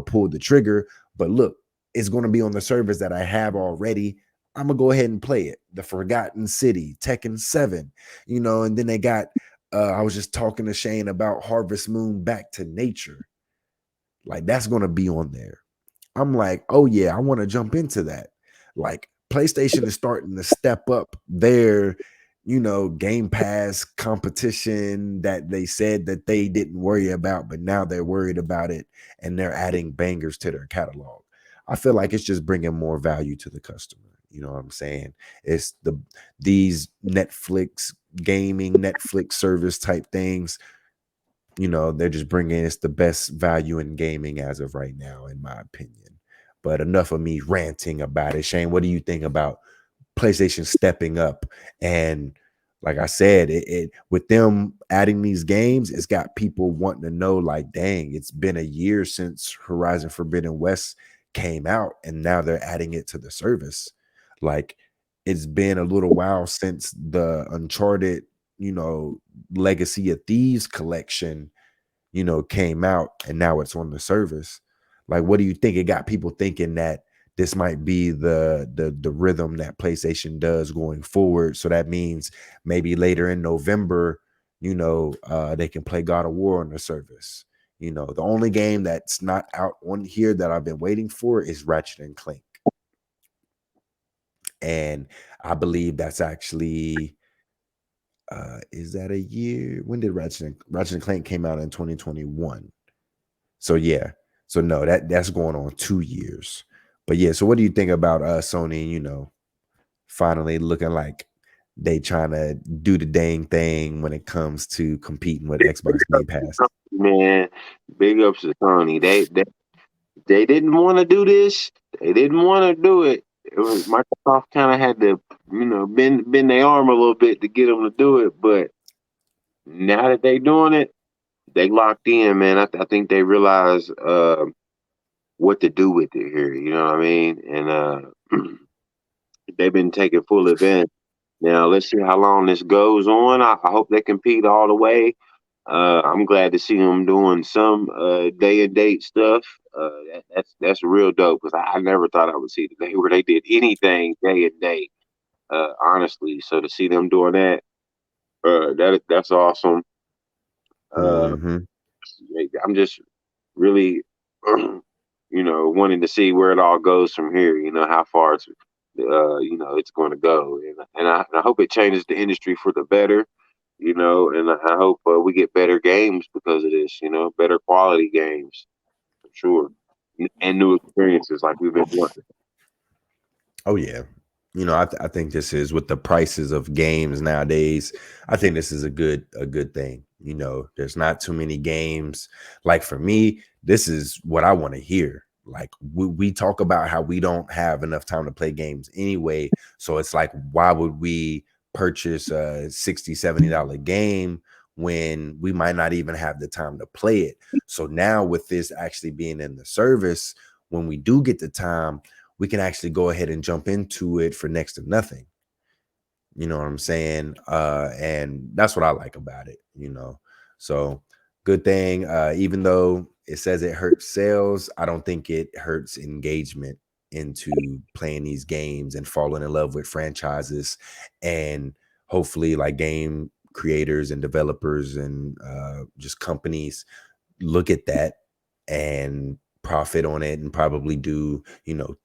pulled the trigger. But look, it's going to be on the service that I have already. I'm going to go ahead and play it. The Forgotten City, Tekken 7, and then they got, I was just talking to Shane about Harvest Moon Back to Nature. Like, that's going to be on there. I'm like, oh yeah, I want to jump into that. Like, PlayStation is starting to step up their, Game Pass competition that they said that they didn't worry about, but now they're worried about it, and they're adding bangers to their catalog. I feel like it's just bringing more value to the customer. You know what I'm saying? It's these Netflix service type things. They're just bringing it's the best value in gaming as of right now, in my opinion. But enough of me ranting about it. Shane, what do you think about PlayStation stepping up? And like I said, it with them adding these games, it's got people wanting to know, like, dang, it's been a year since Horizon Forbidden West came out, and now they're adding it to the service. Like, it's been a little while since the Uncharted, Legacy of Thieves collection, came out, and now it's on the service. Like, what do you think? It got people thinking that this might be the rhythm that PlayStation does going forward. So that means maybe later in November, they can play God of War on the service. The only game that's not out on here that I've been waiting for is Ratchet and Clank. And I believe that's actually is that a year? When did Ratchet and Clank came out in 2021? So yeah. So no, that's going on 2 years. But yeah, so what do you think about Sony, finally looking like they trying to do the dang thing when it comes to competing with Xbox Game Pass? Man, big ups to Sony. They didn't want to do this. They didn't want to do it. It was Microsoft kind of had to, bend their arm a little bit to get them to do it. But now that they doing it, they locked in, man. I think they realize what to do with it here. You know what I mean? And they've been taking full advantage. Now let's see how long this goes on. I hope they compete all the way. I'm glad to see them doing some day and date stuff. That's real dope because I never thought I would see the day where they did anything day and date. Honestly, so to see them doing that's awesome. Uh, Mm-hmm. I'm just really, wanting to see where it all goes from here. How far it's going to go, and I hope it changes the industry for the better. And I hope we get better games because of this. Better quality games for sure, and new experiences like we've been wanting. Oh yeah. I think this is with the prices of games nowadays. I think this is a good thing. There's not too many games. Like for me, this is what I want to hear. Like we talk about how we don't have enough time to play games anyway. So it's like, why would we purchase a 60, $70 game when we might not even have the time to play it? So now with this actually being in the service, when we do get the time, we can actually go ahead and jump into it for next to nothing. You know what I'm saying? And that's what I like about it. So good thing. Even though it says it hurts sales, I don't think it hurts engagement into playing these games and falling in love with franchises. And hopefully like game creators and developers and just companies look at that and profit on it and probably do,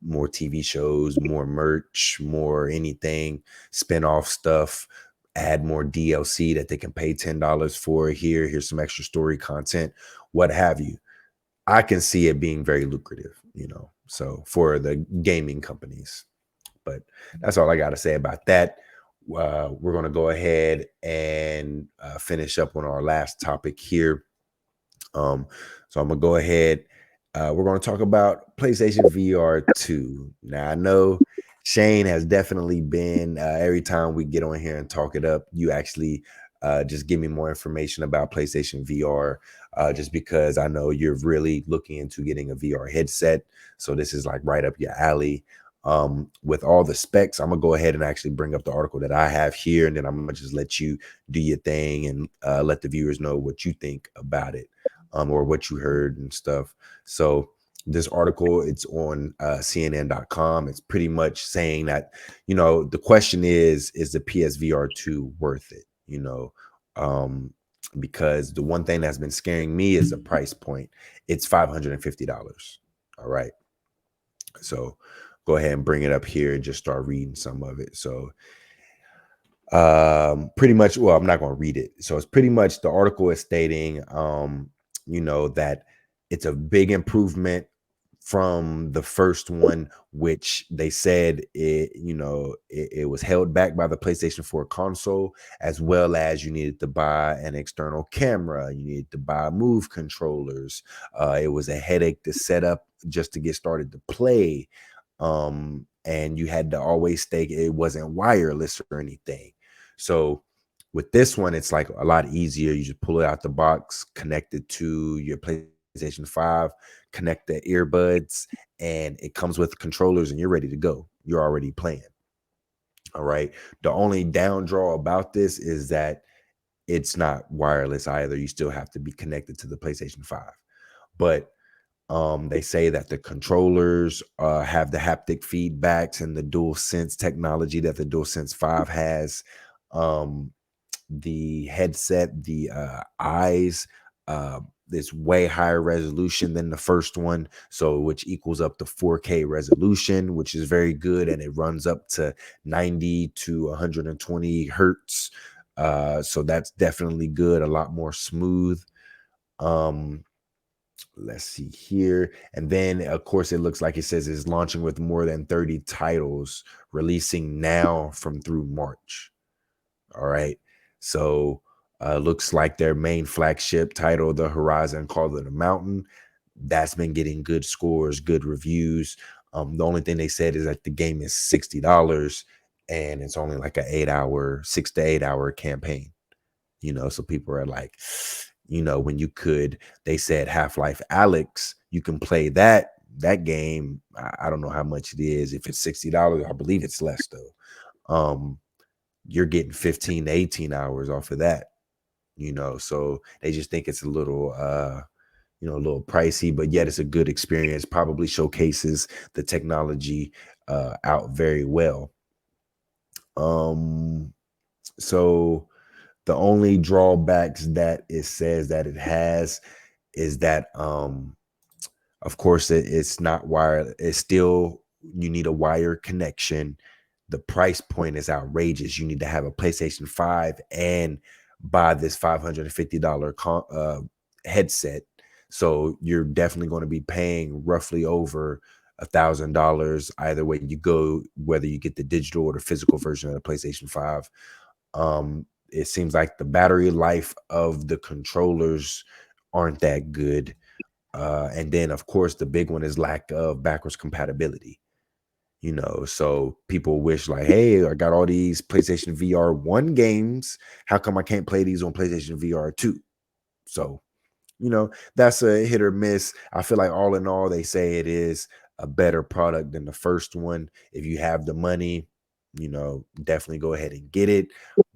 more TV shows, more merch, more anything, spin-off stuff, add more DLC that they can pay $10 for. Here's some extra story content, what have you. I can see it being very lucrative, so for the gaming companies. But that's all I got to say about that. We're going to go ahead and finish up on our last topic here. So I'm gonna go ahead. We're gonna talk about PlayStation VR 2. Now I know Shane has definitely been every time we get on here and talk it up, you actually just give me more information about PlayStation VR, just because I know you're really looking into getting a VR headset. So this is like right up your alley. With all the specs, I'm gonna go ahead and actually bring up the article that I have here, and then I'm gonna just let you do your thing and let the viewers know what you think about it, or what you heard and stuff. So this article, it's on CNN.com. It's pretty much saying that, the question is the PSVR 2 worth it? Um, because the one thing that's been scaring me is the price point. It's $550. All right. So go ahead and bring it up here and just start reading some of it. So pretty much, well, I'm not going to read it. So it's pretty much, the article is stating that it's a big improvement from the first one, which they said it was held back by the PlayStation 4 console, as well as you needed to buy an external camera, you needed to buy move controllers. It was a headache to set up just to get started to play. And you had to always stay, it wasn't wireless or anything. So with this one, it's like a lot easier. You just pull it out the box, connect it to your PlayStation 5, connect the earbuds, and it comes with controllers, and you're ready to go. You're already playing. All right. The only down draw about this is that it's not wireless either. You still have to be connected to the PlayStation 5. But they say that the controllers have the haptic feedbacks and the dual sense technology that the DualSense 5 has. The headset, the eyes, is way higher resolution than the first one, so which equals up to 4K resolution, which is very good, and it runs up to 90 to 120 hertz. So that's definitely good, a lot more smooth. Um, let's see here. And then, of course, it looks like it says it's launching with more than 30 titles releasing now from through March. All right. So looks like their main flagship title, The Horizon Call of the Mountain, that's been getting good scores, good reviews. The only thing they said is that the game is $60 and it's only like a 8-hour, 6 to 8 hour campaign. So people are like, when you could, they said Half-Life Alyx, you can play that game. I don't know how much it is. If it's $60, I believe it's less though. You're getting 15 to 18 hours off of that, so they just think it's a little a little pricey, but yet it's a good experience, probably showcases the technology out very well. So the only drawbacks that it says that it has is that of course it's not wired, it's still, you need a wire connection. The price point is outrageous. You need to have a PlayStation 5 and buy this $550 headset. So you're definitely going to be paying roughly over $1,000 either way you go, whether you get the digital or the physical version of the PlayStation 5. It seems like the battery life of the controllers aren't that good. And then, of course, the big one is lack of backwards compatibility. So people wish like, hey, I got all these PlayStation VR 1 games. How come I can't play these on PlayStation VR 2? So that's a hit or miss. I feel like all in all, they say it is a better product than the first one. If you have the money, definitely go ahead and get it.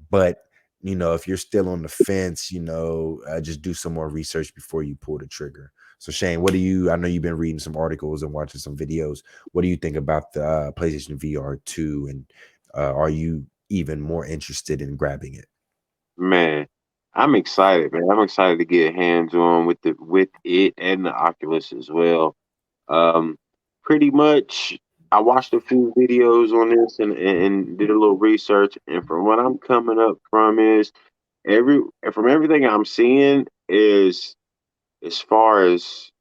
But, if you're still on the fence, just do some more research before you pull the trigger. So Shane, I know you've been reading some articles and watching some videos. What do you think about the PlayStation VR 2? And are you even more interested in grabbing it? Man, I'm excited, man. I'm excited to get hands on with it and the Oculus as well. Um, Pretty much, I watched a few videos on this and did a little research, and from what I'm coming up from is from everything I'm seeing is as far as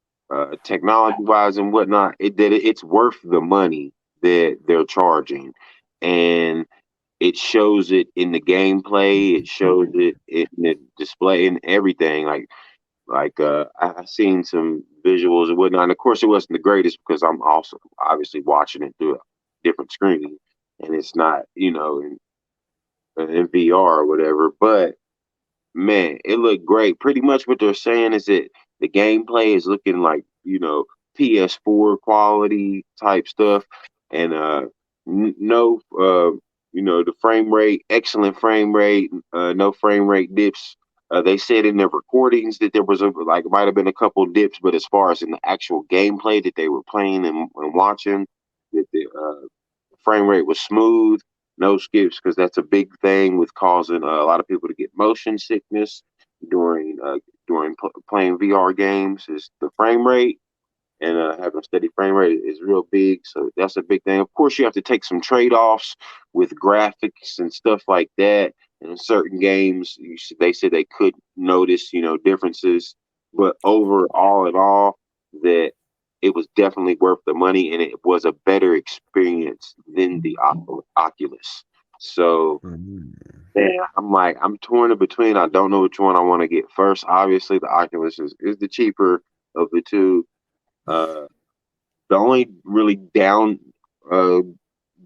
technology wise and whatnot, it's worth the money that they're charging, and it shows it in the gameplay. It shows it in the display and everything. I seen some visuals and whatnot. And of course, it wasn't the greatest because I'm also obviously watching it through a different screen, and it's not in VR or whatever. But man, it looked great. Pretty much what they're saying is that the gameplay is looking like, PS4 quality type stuff, and no, the frame rate, excellent frame rate, no frame rate dips. They said in their recordings that there was might have been a couple dips, but as far as in the actual gameplay that they were playing and watching, that the frame rate was smooth, no skips, because that's a big thing with causing a lot of people to get motion sickness during playing VR games. Is the frame rate, and having a steady frame rate is real big. So that's a big thing. Of course, you have to take some trade offs with graphics and stuff like that. And in certain games, they said they could notice, differences. But overall, in all, that it was definitely worth the money, and it was a better experience than the Oculus. So, Mhm. yeah, I'm torn in between. I don't know which one I want to get first. Obviously, the Oculus is the cheaper of the two. Uh, the only really uh,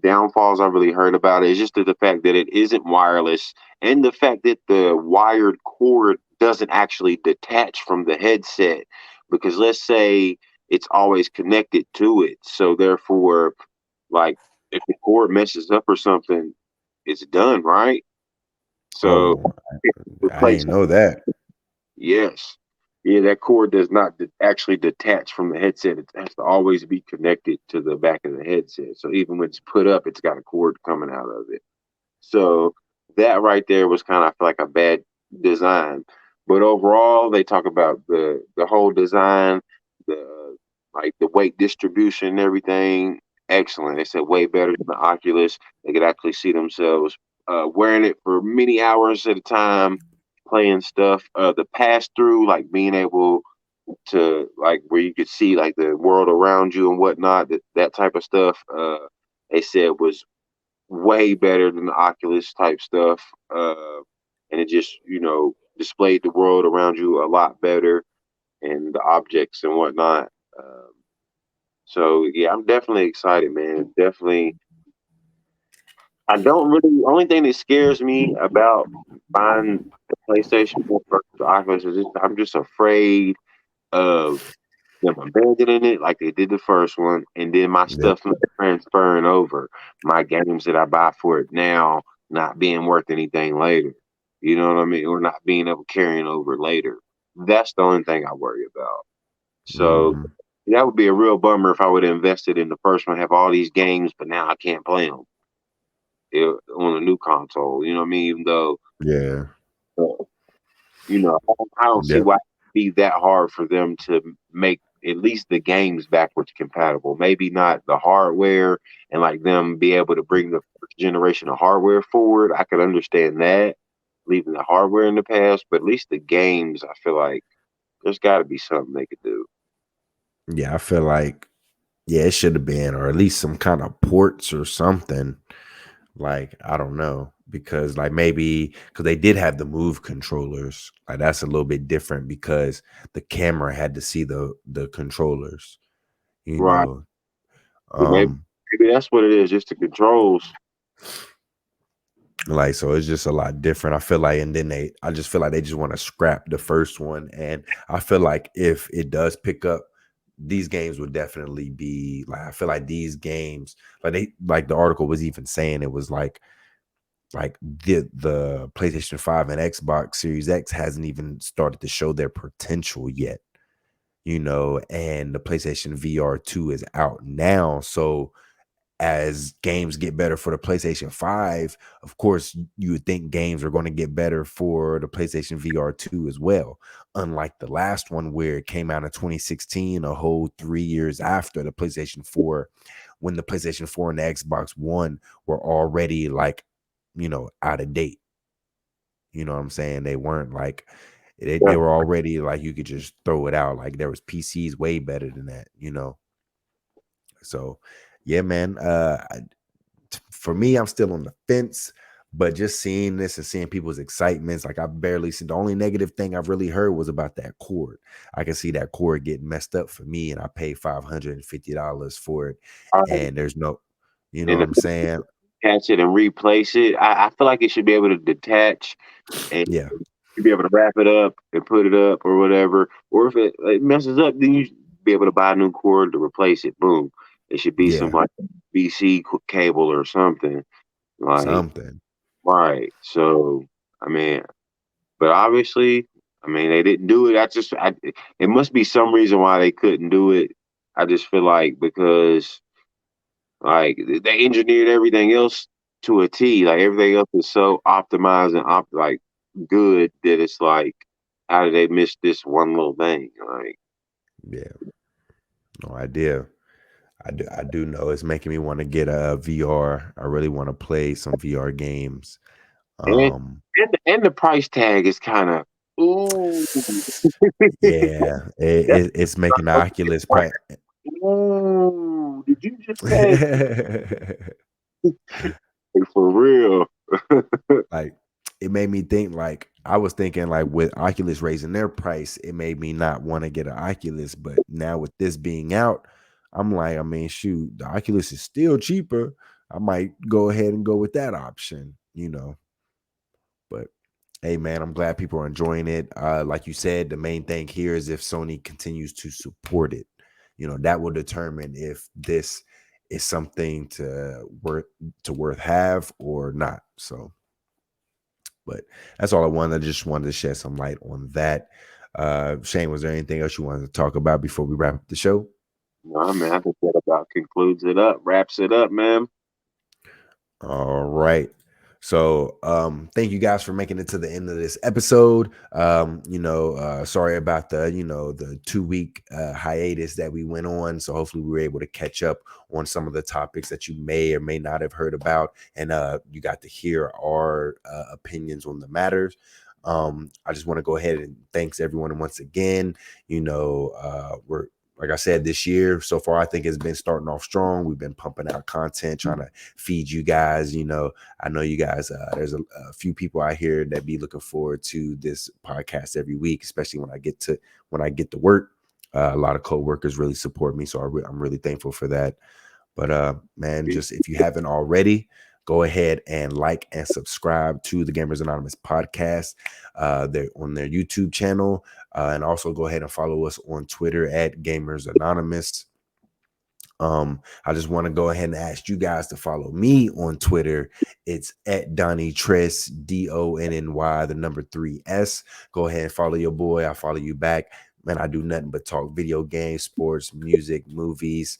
downfalls I really heard about it is just the fact that it isn't wireless, and the fact that the wired cord doesn't actually detach from the headset. Because let's say it's always connected to it, so therefore, like if the cord messes up or something, it's done, right? So Oh, I replace ain't know that. Yes. Yeah, that cord does not actually detach from the headset. It has to always be connected to the back of the headset. So even when it's put up, it's got a cord coming out of it. So that right there was kind of, I feel like, a bad design. But overall, they talk about the whole design, the the weight distribution and everything. Excellent. They said way better than the Oculus. They could actually see themselves wearing it for many hours at a time, playing stuff. The pass through, like being able to where you could see like the world around you and whatnot, that type of stuff. They said was way better than the Oculus type stuff. And it just, displayed the world around you a lot better and the objects and whatnot. So yeah, I'm definitely excited, man. Definitely. I don't really. Only thing that scares me about buying the PlayStation 4 versus the Oculus is I'm just afraid of them abandoning it like they did the first one, and then my Yep. stuff not transferring over, my games that I buy for it now not being worth anything later. You know what I mean? Or not being able to carrying over later. That's the only thing I worry about. So Mhm. that would be a real bummer if I would have invested in the first one, have all these games, but now I can't play them on a new console. You know what I mean? Even though Yeah. uh, I don't see Yep. why it'd be that hard for them to make at least the games backwards compatible. Maybe not the hardware and like them be able to bring the first generation of hardware forward. I could understand that, leaving the hardware in the past, but at least the games, I feel like there's got to be something they could do. Yeah, I feel like Yeah, it should have been, or at least some kind of ports or something. Like, I don't know, because like maybe because they did have the move controllers. Like that's a little bit different because the camera had to see the controllers, you Right. know. But Um maybe that's what it is, just the controls. like so it's just a lot different. I feel like and then I just feel like they just want to scrap the first one. And I feel like if it does pick up, these games would definitely be like I feel like these games like the article was even saying it was like the PlayStation 5 and Xbox Series X hasn't even started to show their potential yet, and the PlayStation VR 2 is out now. So as games get better for the PlayStation 5, of course, you would think games are going to get better for the PlayStation VR 2 as well. Unlike the last one where it came out in 2016, a whole 3 years after the PlayStation 4, when the PlayStation 4 and the Xbox One were already out of date. You know what I'm saying? They weren't like they Yeah. were already like you could just throw it out. Like there was PCs way better than that. So yeah, man. For me, I'm still on the fence, but just seeing this and seeing people's excitements, like I barely see the only negative thing I've really heard was about that cord. I can see that cord getting messed up for me, and I paid $550 for it, Right. and there's no, you know And what I'm saying? attach it and replace it. I feel like it should be able to detach and Yeah, you be able to wrap it up and put it up or whatever. Or if it messes up, then you should be able to buy a new cord to replace it. Boom. It should be some yeah, like BC cable or something. Like, something. right. So, I mean, but obviously, I mean, they didn't do it. It must be some reason why they couldn't do it. I just feel like because like they engineered everything else to a T. Like everything else is so optimized and like good that it's like, how did they miss this one little thing? Like, Yeah, no idea. I do know it's making me want to get a VR. I really want to play some VR games. and Um, and the price tag is kind of ooh. yeah, That's it's making the Oculus right. price. Ooh, did you just say for real? Like it made me think like I was thinking like with Oculus raising their price, it made me not want to get an Oculus. But now with this being out, I'm like, I mean, shoot, the Oculus is still cheaper. I might go ahead and go with that option. But hey, man, I'm glad people are enjoying it. Like you said, the main thing here is if Sony continues to support it. That will determine if this is something to worth have or not. So, but that's all I wanted. I just wanted to shed some light on that. Shane, was there anything else you wanted to talk about before we wrap up the show? No, man, I think that about concludes it up, wraps it up, man. All right. So thank you guys for making it to the end of this episode. Sorry about the 2 week hiatus that we went on. So hopefully we were able to catch up on some of the topics that you may or may not have heard about. And you got to hear our opinions on the matters. I just want to go ahead and thanks everyone once again. We're like I said, this year so far, I think it's been starting off strong. We've been pumping out content, trying to feed you guys. I know you guys. There's a few people out here that be looking forward to this podcast every week, especially when I get to work. A lot of coworkers really support me, so I'm really thankful for that. But man, just if you haven't already, go ahead and like and subscribe to the Gamers Anonymous podcast. They're on their YouTube channel, and also go ahead and follow us on Twitter at Gamers Anonymous. I just want to go ahead and ask you guys to follow me on Twitter. It's at Donnie Tress, DONNY, the number 3S. Go ahead and follow your boy. I follow you back. Man, I do nothing but talk video games, sports, music, movies,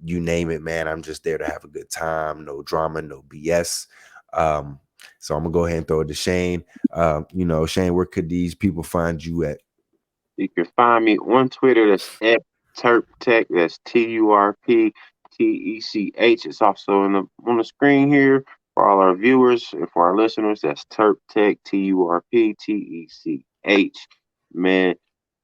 you name it, man. I'm just there to have a good time. No drama, no BS. So I'm gonna go ahead and throw it to Shane. Shane, where could these people find you at? You can find me on Twitter. That's at TurpTech. That's TurpTech. It's also on the screen here for all our viewers and for our listeners. That's TurpTech. TurpTech. Man,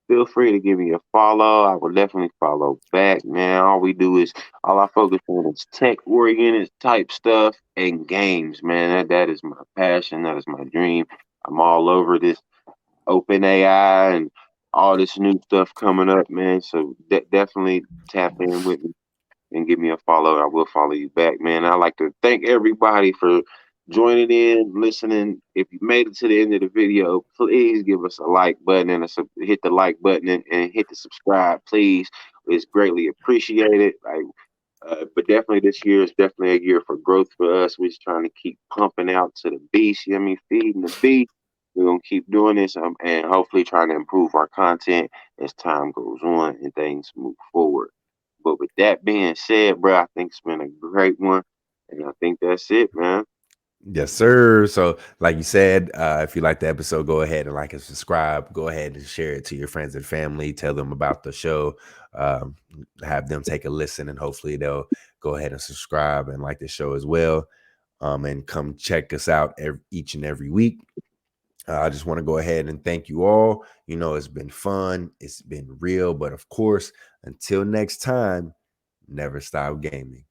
feel free to give me a follow. I will definitely follow back, man. All I focus on is tech oriented type stuff and games, man. That is my passion. That is my dream. I'm all over this open AI and all this new stuff coming up, man. So definitely tap in with me and give me a follow. I will follow you back, man. I'd like to thank everybody for joining in, listening. If you made it to the end of the video, please give us a like button and hit the like button and hit the subscribe, please. It's greatly appreciated. But definitely this year is definitely a year for growth for us. We're just trying to keep pumping out to the beast. You know what I mean? Feeding the beast. We're gonna keep doing this and hopefully trying to improve our content as time goes on and things move forward. But with that being said, bro, I think it's been a great one, and I think that's it, man. Yes, sir. So, like you said, if you like the episode, go ahead and like and subscribe. Go ahead and share it to your friends and family. Tell them about the show. Um, have them take a listen, and hopefully they'll go ahead and subscribe and like the show as well. And come check us out each and every week. I just want to go ahead and thank you all. You know, it's been fun. It's been real. But of course, until next time, never stop gaming.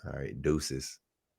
All right, deuces.